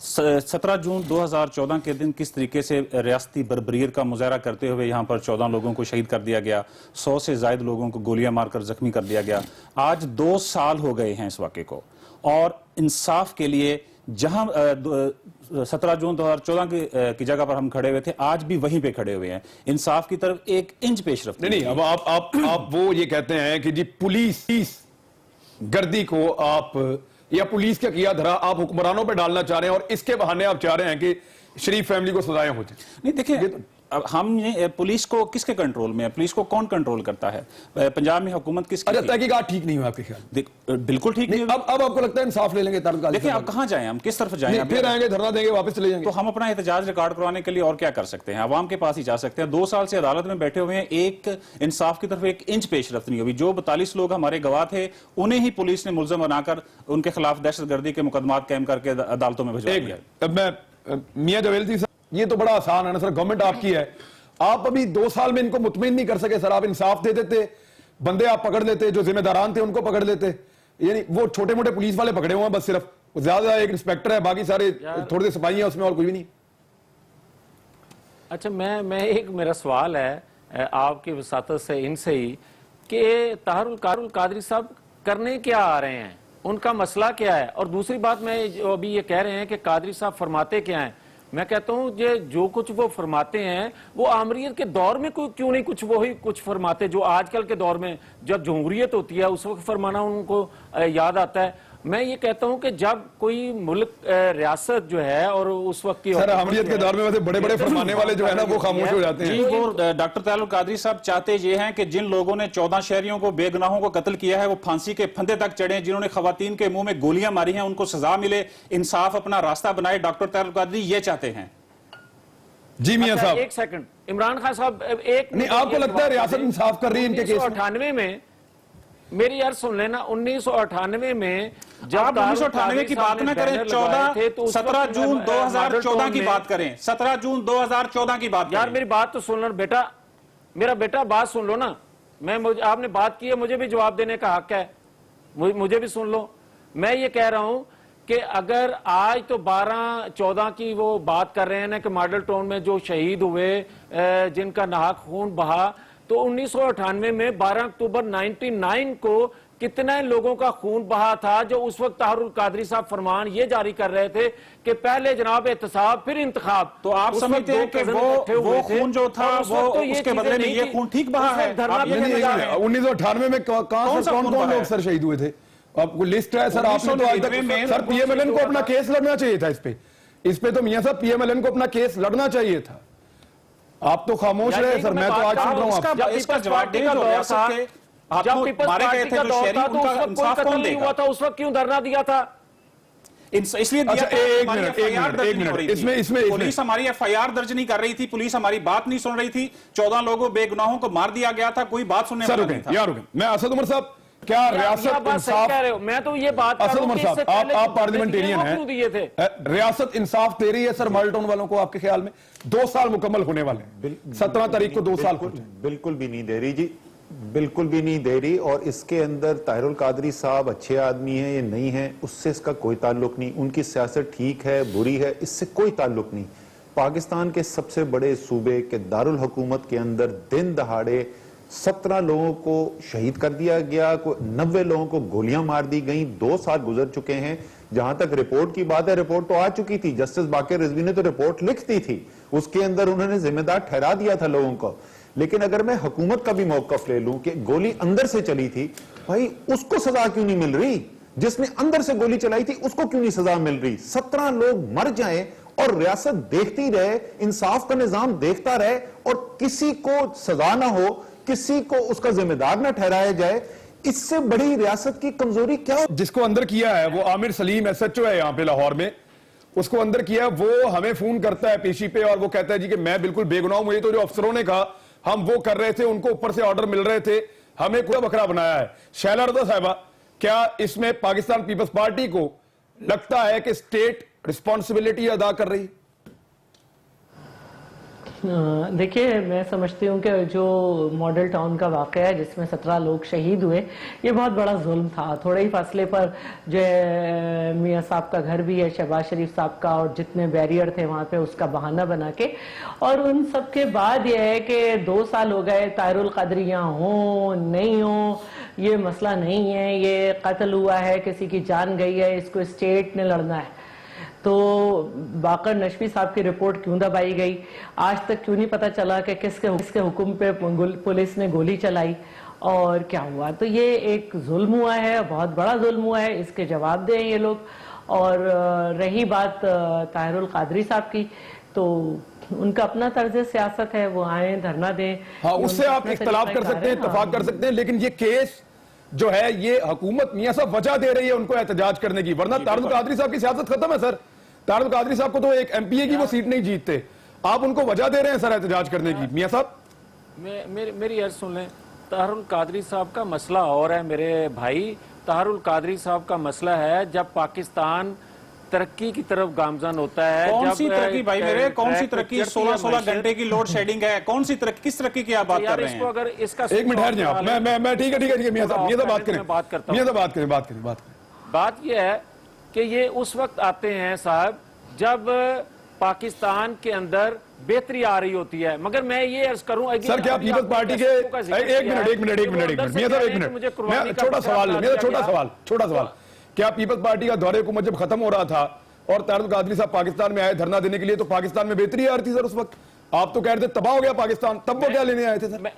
Speaker 10: 17 जून 2014 के दिन किस तरीके से रियासती बर्बरियत का मुजाहरा करते हुए यहाँ पर 14 लोगों को शहीद कर दिया गया, 100 से ज्यादा लोगों को गोलियां मारकर जख्मी कर दिया गया। आज 2 साल हो गए हैं इस वाक़े को, और इंसाफ के लिए जहां 17 जून 2014 की जगह पर हम खड़े हुए थे, आज भी वहीं पे खड़े हुए हैं। इंसाफ की तरफ 1 इंच पेशरफ्त
Speaker 5: नहीं। अब आप वो ये कहते हैं कि जी पुलिस गर्दी को आप या पुलिस का किया धरा आप हुक्मरानों पे डालना चाह रहे हैं, और इसके बहाने आप चाह रहे हैं कि शरीफ फैमिली को सजाएं हो जाए।
Speaker 10: नहीं देखिए, अब हम पुलिस को किसके कंट्रोल में है? पुलिस को कौन कंट्रोल करता है? पंजाब में हुकूमत किसकी?
Speaker 5: अच्छा, तहकीकात ठीक नहीं हुआ आपके ख्याल?
Speaker 10: बिल्कुल ठीक नहीं।
Speaker 5: अब आपको लगता है इंसाफ ले लेंगे?
Speaker 10: देखिए अब कहां जाएं हम, किस तरफ जाएं?
Speaker 5: फिर आएंगे, धरना देंगे, वापस चले जाएंगे।
Speaker 10: तो हम अपना एहतजाज रिकॉर्ड करवाने के लिए और क्या कर सकते हैं? अवाम के पास ही जा सकते हैं। 2 साल से अदालत में बैठे हुए हैं, एक इंसाफ की तरफ 1 इंच पेशरफ्त नहीं हुई। जो 42 लोग हमारे गवाह थे उन्हें ही पुलिस ने मुलजम बनाकर उनके खिलाफ दहशतगर्दी के मुकदमात कायम करके अदालतों में भिजवा दिया।
Speaker 5: अब मैं मियां जवेल साहब, ये तो बड़ा आसान है ना सर, गवर्नमेंट आपकी है, आप अभी 2 साल में इनको मुतमिन नहीं कर सके सर। आप इंसाफ दे देते, बंदे आप पकड़ लेते, जो जिम्मेदारान थे उनको पकड़ लेते, यानी वो छोटे मोटे पुलिस वाले पकड़े हुए हैं बस, सिर्फ ज्यादा एक इंस्पेक्टर है, बाकी सारे थोड़े से सिपाही हैं उसमें, और कोई भी नहीं।
Speaker 8: अच्छा, मैं एक मेरा सवाल है आपकी वसातत से इनसे ही कि ताहिरुल कादरी साहब करने क्या आ रहे हैं, उनका मसला क्या है? और दूसरी बात, मैं जो अभी ये कह रहे हैं कि कादरी साहब फरमाते क्या हैं, मैं कहता हूं ये जो कुछ वो फरमाते हैं वो आमरीत के दौर में क्यों नहीं कुछ फरमाते जो आजकल के दौर में जब जमहूरियत होती है उस वक्त फरमाना उनको याद आता है। मैं ये कहता हूं कि जब कोई मुल्क रियासत जो है और उस वक्त की
Speaker 5: सर आमरीत के दौर में वैसे बड़े बड़े फरमाने वाले जो है ना वो खामोश हो जाते हैं।
Speaker 10: जी, वो डॉक्टर ताहिरुल कादरी साहब चाहते ये हैं कि जिन लोगों ने 14 शहरियों को बेगुनाहों को कत्ल किया है वो फांसी के फंदे तक चढ़े, जिन्होंने खवातीन के मुंह में गोलियां मारी हैं उनको सजा मिले, इंसाफ अपना रास्ता बनाए। डॉक्टर ताहिरुल कादरी ये चाहते हैं।
Speaker 5: जी मियां साहब,
Speaker 8: 1 सेकंड, इमरान खान साहब एक
Speaker 5: नहीं, आपको लगता है रियासत इंसाफ कर रही है इनके केस में?
Speaker 8: 1998 में मेरी यार सुन लेना, 1998 में जब
Speaker 10: आप 1998 की बात ना करें, 17 जून 2014 की बात करें, 17 जून 2014 की बात
Speaker 8: यार मेरी बात तो सुन लो बेटा, मेरा बेटा बात सुन लो ना। आपने बात की है, मुझे भी जवाब देने का हक है, मुझे भी सुन लो। मैं ये कह रहा हूं कि अगर आज तो 12-14 की वो बात कर रहे हैं ना कि मॉडल टाउन में जो शहीद हुए जिनका नाहक खून बहा, तो 1998 में 12 अक्टूबर 99 को कितने लोगों का खून बहा था, जो उस वक्त ताहिरुल कादरी साहब फरमान ये जारी कर रहे थे कि पहले जनाब एहतसाब फिर इंतखाब।
Speaker 10: तो आप समझते हैं कि वो खून जो था वो उसके बदले में ये खून ठीक बहा है?
Speaker 5: 1998 में कौन लोग सर शहीद हुए थे? आपको लिस्ट है सर? आपने तो आज तक सर पीएमएलएन को अपना केस लड़ना चाहिए था इस पे तो मियां साहब पीएमएलएन को अपना केस लड़ना चाहिए था। आप तो खामोश रहे सर, मैं तो आज सुन रहा हूं आपका
Speaker 10: इसका जवाब दे।
Speaker 8: जब पीपल्स पार्टी का दौर था तो उस वक्त कोई कत्ल नहीं हुआ था, उस वक्त क्यों धरना दिया था?
Speaker 10: इसलिए
Speaker 5: अच्छा, एक मिनट, इसमें
Speaker 10: पुलिस हमारी एफआईआर दर्ज नहीं कर रही थी, पुलिस हमारी बात नहीं सुन रही थी, 14 लोगों बेगुनाहों को मार दिया गया था, कोई बात सुनने वाला नहीं था।
Speaker 5: यार मैं असद उमर साहब, क्या रियासत इंसाफ
Speaker 8: कह रहे हो? मैं तो ये बात
Speaker 5: असद उमर साहब, आप पार्लियामेंटेरियन हैं, रियासत इंसाफ दे रही है सर मॉडल टाउन वालों को? आपके ख्याल में 2 साल मुकम्मल होने वाले हैं, 17 तारीख को 2 साल
Speaker 7: बिल्कुल भी नहीं दे रही जी, बिल्कुल भी नहीं दे रही। और इसके अंदर ताहिरुल कादरी साहब अच्छे आदमी हैं ये नहीं है, उससे इसका कोई ताल्लुक नहीं। उनकी सियासत ठीक है बुरी है, इससे कोई ताल्लुक नहीं। पाकिस्तान के सबसे बड़े सूबे के दारुल हुकूमत के अंदर दिन दहाड़े 17 लोगों को शहीद कर दिया गया, 90 लोगों को गोलियां मार दी गई। 2 साल गुजर चुके हैं। जहां तक रिपोर्ट की बात है, रिपोर्ट तो आ चुकी थी, जस्टिस बाकर रिजवी ने तो रिपोर्ट लिख दी थी, उसके अंदर उन्होंने जिम्मेदार ठहरा दिया था लोगों को। लेकिन अगर मैं हुकूमत का भी मौकफ ले लूं कि गोली अंदर से चली थी, भाई उसको सजा क्यों नहीं मिल रही? जिसने अंदर से गोली चलाई थी उसको क्यों नहीं सजा मिल रही? 17 लोग मर जाएं और रियासत देखती रहे, इंसाफ का निजाम देखता रहे और किसी को सजा ना हो, किसी को उसका जिम्मेदार ना ठहराया जाए, इससे बड़ी रियासत की कमजोरी क्या हो?
Speaker 5: जिसको अंदर किया है वो आमिर सलीम SHO है यहाँ पे लाहौर में, उसको अंदर किया, वो हमें फोन करता है पेशी पे और वो कहता है जी कि मैं बिल्कुल बेगुनाह हूं, मुझे तो जो अफसरों ने कहा हम वो कर रहे थे, उनको ऊपर से ऑर्डर मिल रहे थे, हमें कोई बकरा बनाया है। शैला रज़ा साहिबा, क्या इसमें पाकिस्तान पीपल्स पार्टी को लगता है कि स्टेट रिस्पॉन्सिबिलिटी अदा कर रही?
Speaker 6: देखिए, मैं समझती हूँ कि जो मॉडल टाउन का वाक़या है जिसमें 17 लोग शहीद हुए, ये बहुत बड़ा जुल्म था। थोड़े ही फासले पर जो है मियाँ साहब का घर भी है, शहबाज शरीफ साहब का, और जितने बैरियर थे वहाँ पे उसका बहाना बना के, और उन सब के बाद ये है कि 2 साल हो गए, ताहिरुल कादरी यहाँ हो नहीं हो, ये मसला नहीं है, ये कत्ल हुआ है, किसी की जान गई है, इसको स्टेट ने लड़ना है। तो बाकर नशवी साहब की रिपोर्ट क्यों दबाई गई? आज तक क्यों नहीं पता चला कि किसके हुक्म पे पुलिस ने गोली चलाई और क्या हुआ? तो ये एक जुल्म हुआ है, बहुत बड़ा जुल्म हुआ है, इसके जवाब दें ये लोग। और रही बात ताहिरुल कादरी साहब की, तो उनका अपना तर्ज सियासत है, वो आए धरना दें।
Speaker 5: हाँ, उससे आप इख्तलाफ कर सकते हैं, इत्तफाक कर सकते हैं, लेकिन ये केस जो है ये हुकूमत मियां साहब वजह दे रही है उनको एहतजाज करने की, वरना तारुल कादरी साहब की सियासत खत्म है सर। तारुल कादरी साहब को तो एक MPA की वो सीट नहीं जीतते, आप उनको वजह दे रहे हैं सर एहतजाज करने की। मियां साहब
Speaker 8: मेरी अर्ज सुन लें, तारुल कादरी साहब का मसला और है मेरे भाई। तारुल कादरी साहब का मसला है जब पाकिस्तान तरक्की की तरफ गामजन होता है।
Speaker 10: कौन सी तरक्की भाई मेरे, कौन सी तरक्की? 16-16 घंटे की लोड शेडिंग है, कौन सी तरक्की, किस तरक्की की आप बात कर रहे हैं?
Speaker 8: अगर इसका
Speaker 5: एक मिनट ठहर जाए आप, मैं ठीक है मियां साहब बात करें, बात करें।
Speaker 8: बात यह है कि ये उस वक्त आते हैं साहब जब पाकिस्तान के अंदर बेहतरी आ रही होती है। मगर मैं ये अर्ज करूं
Speaker 5: सर, क्या पीपल्स पार्टी के एक मिनट मियां साहब, एक मिनट, छोटा सवाल, क्या पीपल्स पार्टी का दौरे हुकूमत जब खत्म हो रहा था और तारुल कादरी साहब पाकिस्तान में आए धरना देने के लिए, तो पाकिस्तान में बेहतरी आ रही थी सर उस वक्त? आप तो कह रहे थे तबाह हो गया पाकिस्तान, तब वो क्या लेने आए थे सर?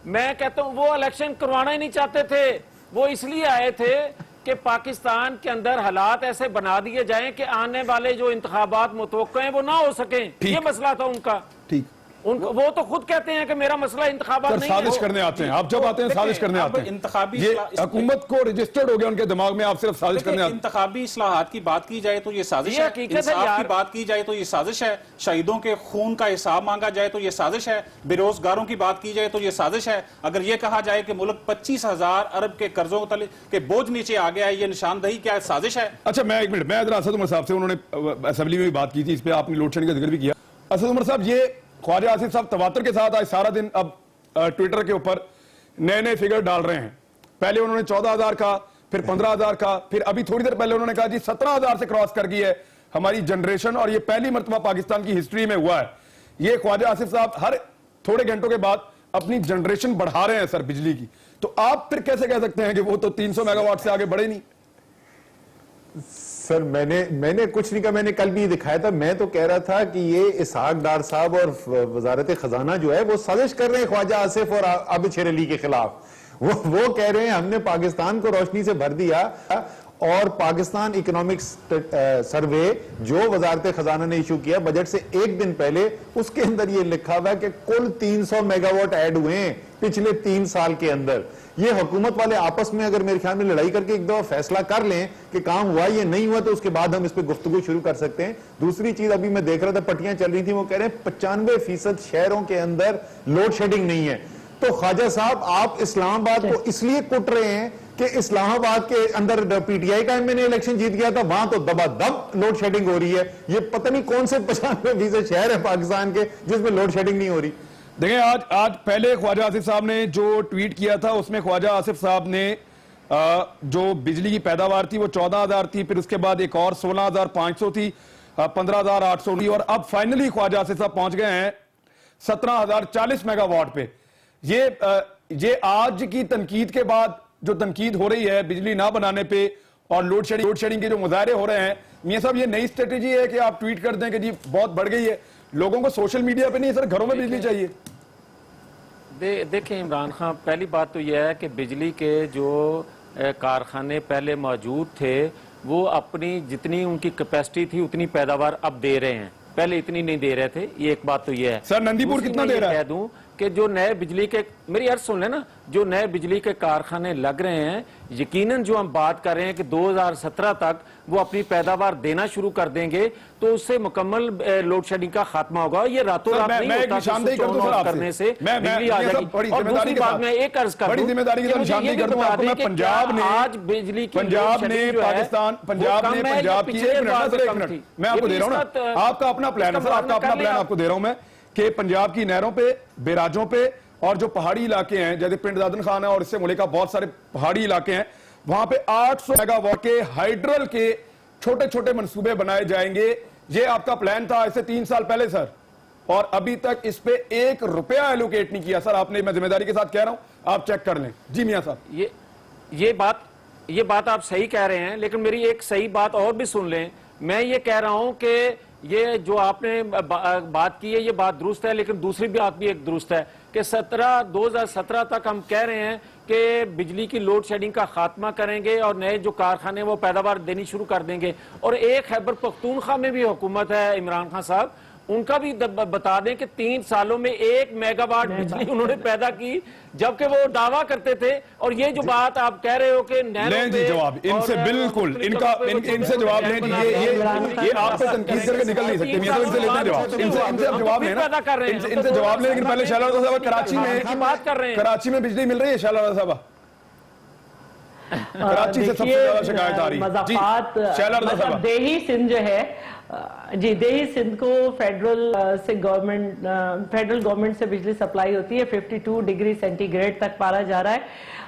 Speaker 8: मैं कहता हूं वो इलेक्शन करवाना ही नहीं चाहते थे, वो इसलिए आए थे कि पाकिस्तान के अंदर हालात ऐसे बना दिए जाएं कि आने वाले जो इंतखाबात मुतवक्के हैं वो ना हो सकें। ये मसला था उनका।
Speaker 5: ठीक,
Speaker 8: वो तो खुद कहते हैं कि मेरा मसला इंतखाबात नहीं है।
Speaker 5: साजिश करने आते हैं आप, जब आते हैं साजिश करने आते हैं।
Speaker 10: इंतखाबी
Speaker 5: ये हुकूमत को रजिस्टर्ड हो गया उनके दिमाग में, आप सिर्फ साजिश करने आते हैं।
Speaker 10: इंतखाबी इस्लाहात की बात की जाए तो ये साजिश है, इंसाफ की बात की जाए तो ये साजिश है, शहीदों के खून का हिसाब मांगा जाए तो ये साजिश है, बेरोजगारों की बात की जाए तो ये साजिश है, अगर ये कहा जाए कि मुल्क 25,000 अरब के कर्जों के बोझ नीचे आ गया है, ये निशानदही क्या साजिश है?
Speaker 5: अच्छा, मैं एक मिनट, मैं असद उमर साहब से, उन्होंने असेंबली में भी बात की थी, इस पर आपने लोड शेडिंग का जिक्र भी किया। असद उमर साहब, ये ख्वाजा आसिफ साहब तवातर के साथ आज सारा दिन अब ट्विटर के ऊपर नए फिगर डाल रहे हैं। पहले उन्होंने 14,000 का, फिर 15,000 का, फिर अभी थोड़ी देर पहले उन्होंने कहा जी 17,000 से क्रॉस कर गई है हमारी जनरेशन, और ये पहली मर्तबा पाकिस्तान की हिस्ट्री में हुआ है। ये ख्वाजा आसिफ साहब हर थोड़े घंटों के बाद अपनी जनरेशन बढ़ा रहे हैं सर बिजली की, तो आप फिर कैसे कह सकते हैं कि वो तो 300 मेगावाट से आगे बढ़े नहीं?
Speaker 7: सर, मैंने कुछ नहीं कहा, मैंने कल भी दिखाया था। मैं तो कह रहा था कि ये इसहाक डार साहब और वजारत खजाना जो है वो साजिश कर रहे हैं ख्वाजा आसिफ और आबिद शेर अली के खिलाफ। वो कह रहे हैं हमने पाकिस्तान को रोशनी से भर दिया, और पाकिस्तान इकोनॉमिक्स सर्वे जो वजारत खजाना ने इशू किया बजट से एक दिन पहले, उसके अंदर ये लिखा हुआ है कि कुल 300 मेगावाट ऐड हुए हैं पिछले 3 साल के अंदर। ये हुकूमत वाले आपस में अगर मेरे ख्याल में लड़ाई करके एक दफा फैसला कर लें कि काम हुआ ये नहीं हुआ, तो उसके बाद हम इस पर गुफ्तगू शुरू कर सकते हैं। दूसरी चीज, अभी मैं देख रहा था पट्टियां चल रही थी, वो कह रहे हैं 95% शहरों के अंदर लोड शेडिंग नहीं है। तो ख्वाजा साहब, आप इस्लामाबाद को इसलिए कुट रहे हैं कि इस्लामाबाद के अंदर PTI का MNA इलेक्शन जीत गया था, वहां तो दबादब लोड शेडिंग हो रही है। ये पता नहीं कौन से 95% शहर है पाकिस्तान के जिसमें लोड शेडिंग नहीं हो रही।
Speaker 5: देखिए, आज पहले ख्वाजा आसिफ साहब ने जो ट्वीट किया था, उसमें ख्वाजा आसिफ साहब ने जो बिजली की पैदावार थी वो 14,000 थी, फिर उसके बाद एक और 16,500 थी, 15,800 थी, और अब फाइनली ख्वाजा आसिफ साहब पहुंच गए हैं 17,040 मेगावाट पे। ये आज की तनकीद के बाद जो तनकीद हो रही है बिजली ना बनाने पे और लोड शेडिंग के जो मुजाहरे हो रहे हैं, मियां साहब ये नई स्ट्रेटेजी है कि आप ट्वीट कर दें कि जी बहुत बढ़ गई है, लोगों को सोशल मीडिया पे नहीं सर घरों में बिजली चाहिए।
Speaker 8: देखें इमरान खान, पहली बात तो यह है कि बिजली के जो कारखाने पहले मौजूद थे वो अपनी जितनी उनकी कैपेसिटी थी उतनी पैदावार अब दे रहे हैं, पहले इतनी नहीं दे रहे थे। ये एक बात तो ये है।
Speaker 5: सर, नंदीपुर कितना दे रहा है?
Speaker 8: कह दूं
Speaker 9: कि जो नए बिजली के, मेरी अर्ज सुन लेना, जो नए बिजली के कारखाने लग रहे हैं, यकीनन जो हम बात कर रहे हैं कि 2017 तक वो अपनी पैदावार देना शुरू कर देंगे, तो उससे मुकम्मल लोड शेडिंग का खात्मा होगा। ये रातों रात नहीं होता करने से बिजली आ जाएगी। और दूसरी बात मैं एक अर्ज कर दूं,
Speaker 5: पंजाब ने
Speaker 9: आज बिजली की
Speaker 5: पंजाब ने पाकिस्तान पंजाब ने पंजाब की, एक मिनट मैं आपको दे रहा हूं ना, आपका अपना प्लान है सर, आपका अपना प्लान आपको दे रहा हूं मैं, कि पंजाब की नहरों पे, बैराजों पे और जो पहाड़ी इलाके हैं जैसे पिंड दादन खान है और इससे मुल्क का बहुत सारे पहाड़ी इलाके हैं, वहां पे 800 मेगावाट के हाइड्रल के छोटे छोटे मंसूबे बनाए जाएंगे। ये आपका प्लान था ऐसे 3 साल पहले सर, और अभी तक इस पे 1 रुपया एलोकेट नहीं किया सर आपने। मैं जिम्मेदारी के साथ कह रहा हूं, आप चेक कर लें। जी मियां साहब,
Speaker 9: ये बात आप सही कह रहे हैं, लेकिन मेरी एक सही बात और भी सुन लें। मैं ये कह रहा हूं कि ये जो आपने बात की है ये बात दुरुस्त है, लेकिन दूसरी बात भी एक दुरुस्त है कि 2017 तक हम कह रहे हैं कि बिजली की लोड शेडिंग का खात्मा करेंगे और नए जो कारखाने वो पैदावार देनी शुरू कर देंगे। और एक खैबर पख्तूनख्वा में भी हुकूमत है इमरान खान साहब, उनका भी बता दें कि 3 सालों में 1 मेगावाट बिजली उन्होंने पैदा की, जबकि वो दावा करते थे। और ये जो बात आप कह रहे हो कि
Speaker 5: लें जी जवाब इनसे, बिल्कुल इनसे जवाब लें। ये आप पे तनकीद करके निकल नहीं सकते। इनसे लेते हैं जवाब, इनसे जवाब लेना, इनसे जवाब लें। लेकिन पहले शैला साहब, कराची में
Speaker 9: बात कर रहे हैं,
Speaker 5: कराची में बिजली मिल रही है शैला साहब? कराची से सबसे ज्यादा शिकायत आ रही है।
Speaker 6: मतलब देही सिंध जो है जी, देही सिंध को फेडरल गवर्नमेंट से बिजली सप्लाई होती है। 52 डिग्री सेंटीग्रेड तक पारा जा रहा है।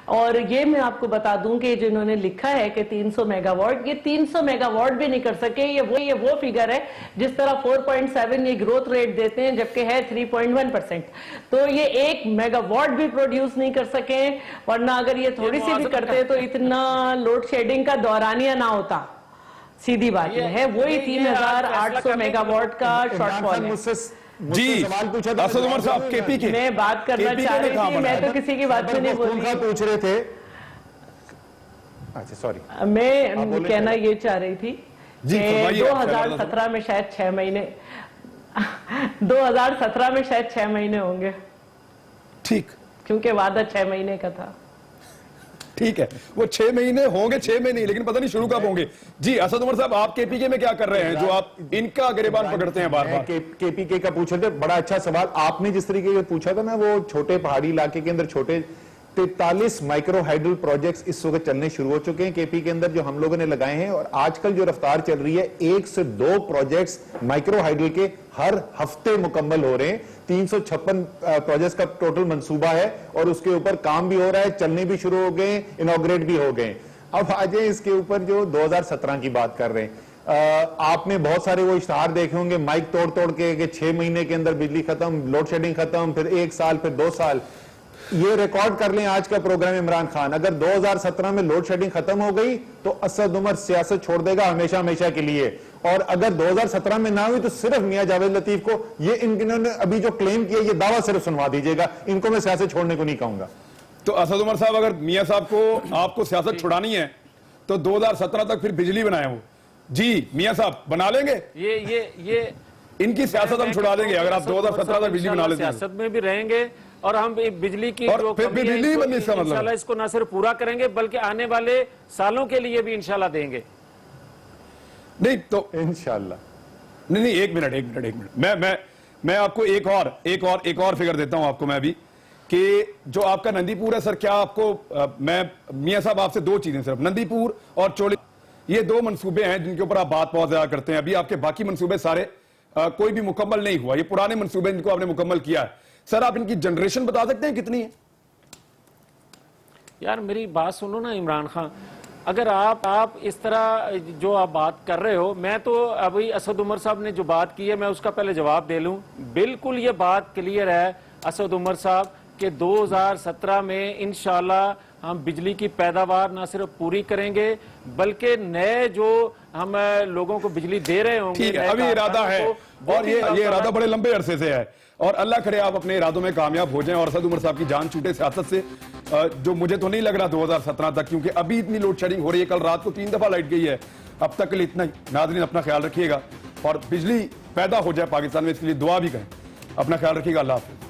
Speaker 6: और ये मैं आपको बता दूं कि जो इन्होंने लिखा है कि 300 मेगावाट, ये 300 मेगावाट भी नहीं कर सके। ये वो फिगर है जिस तरह 4.7 ये ग्रोथ रेट देते हैं, जबकि है 3.1%। तो ये 1 मेगावाट भी प्रोड्यूस नहीं कर सके, वरना अगर ये थोड़ी सी भी करते तो इतना लोड शेडिंग का दौरानिया ना होता। सीधी बात है, वही 3800 मेगावाट का शॉर्टफॉल है।
Speaker 5: जी
Speaker 7: सवाल पूछा था
Speaker 5: असद उमर साहब, केपी के
Speaker 6: मैं बात करना चाह रही थी, मैं तो किसी की बात पे नहीं बोल रही,
Speaker 7: पूछ रहे थे। अच्छा सॉरी,
Speaker 6: मैं कहना ये चाह रही थी कि 2017 में शायद 6 महीने 2017 में शायद 6 महीने होंगे,
Speaker 5: ठीक,
Speaker 6: क्योंकि वादा 6 महीने का था।
Speaker 5: ठीक है, वो 6 महीने होंगे, 6 महीने, लेकिन पता नहीं शुरू कब होंगे। जी असद उमर साहब, आप केपीके में क्या कर रहे हैं जो आप इनका गिरेबान पकड़ते हैं बार बार?
Speaker 7: केपीके का पूछे थे, बड़ा अच्छा सवाल आपने जिस तरीके से पूछा था ना, वो छोटे पहाड़ी इलाके के अंदर छोटे 43 माइक्रो हाइड्रल प्रोजेक्ट्स इस वक्त चलने शुरू हो चुके हैं केपी के अंदर, जो हम लोगों ने लगाए हैं। और आजकल जो रफ्तार चल रही है, 1 से 2 प्रोजेक्ट्स माइक्रो हाइड्रल के हर हफ्ते मुकम्मल हो रहे हैं। 356 प्रोजेक्ट्स का टोटल मंसूबा है और उसके ऊपर काम भी हो रहा है, चलने भी शुरू हो गए, इनॉग्रेट भी हो गए। अब आ जाए इसके ऊपर जो 2017 की बात कर रहे हैं। आपने बहुत सारे वो इश्तहार देखे होंगे माइक तोड़ तोड़ के 6 महीने के अंदर बिजली खत्म, लोड शेडिंग खत्म, फिर 1 साल, फिर 2 साल। ये रिकॉर्ड कर लें आज का प्रोग्राम इमरान खान, अगर 2017 में लोड शेडिंग खत्म हो गई तो असद उमर सियासत छोड़ देगा हमेशा हमेशा के लिए। और अगर 2017 में ना हुई तो सिर्फ मियां जावेद लतीफ को ये इन्होंने अभी जो क्लेम किया ये दावा सिर्फ सुनवा दीजिएगा, इनको मैं सियासत छोड़ने को नहीं कहूंगा।
Speaker 5: तो असद उमर साहब, अगर मियां साहब को आपको सियासत छुड़ानी है तो 2017 तक फिर बिजली बनाए वो। जी मियां साहब बना लेंगे,
Speaker 9: ये
Speaker 5: इनकी सियासत हम छुड़ा देंगे अगर आप 2017 तक बिजली बना लेते हैं।
Speaker 9: सियासत में भी रहेंगे और हम बिजली की
Speaker 5: और
Speaker 9: जो
Speaker 5: फिर
Speaker 9: कमी है,
Speaker 5: बिजली
Speaker 9: इसको
Speaker 5: बननी, इसका मतलब
Speaker 9: इंशाल्लाह इसको न सिर्फ पूरा करेंगे बल्कि आने वाले सालों के लिए भी इंशाल्लाह देंगे।
Speaker 5: नहीं तो
Speaker 7: इंशाल्लाह
Speaker 5: नहीं, एक मिनट मैं आपको एक और फिगर देता हूं आपको मैं भी, कि जो आपका नंदीपुर है सर, क्या आपको मैं मियां साहब आपसे 2 चीजें, सिर्फ नंदीपुर और चोली, ये 2 मंसूबे हैं जिनके ऊपर आप बात बहुत ज्यादा करते हैं। अभी आपके बाकी मंसूबे सारे कोई भी मुकम्मल नहीं हुआ, ये पुराने मंसूबे जिनको आपने मुकम्मल किया है। सर आप इनकी जनरेशन बता सकते हैं कितनी है?
Speaker 9: यार मेरी बात सुनो ना इमरान खान, अगर आप इस तरह जो आप बात कर रहे हो, मैं तो अभी असद उमर साहब ने जो बात की है मैं उसका पहले जवाब दे लूं। बिल्कुल ये बात क्लियर है असद उमर साहब कि 2017 में इंशाल्लाह हम बिजली की पैदावार ना सिर्फ पूरी करेंगे बल्कि नए जो हम लोगों को बिजली दे रहे होंगे।
Speaker 5: ठीक है, अभी इरादा है और ये इरादा बड़े लंबे अरसे से है और अल्लाह करे आप अपने इरादों में कामयाब हो जाएं और असद उमर साहब की जान छूटे सियासत से, जो मुझे तो नहीं लग रहा 2017 तक, क्योंकि अभी इतनी लोड शेडिंग हो रही है। कल रात को 3 दफा लाइट गई है, अब तक के लिए इतना ही। नाज़रीन अपना ख्याल रखिएगा और बिजली पैदा हो जाए पाकिस्तान में, इसके लिए दुआ भी करें। अपना ख्याल रखिएगा, अल्लाह हाफ़िज़।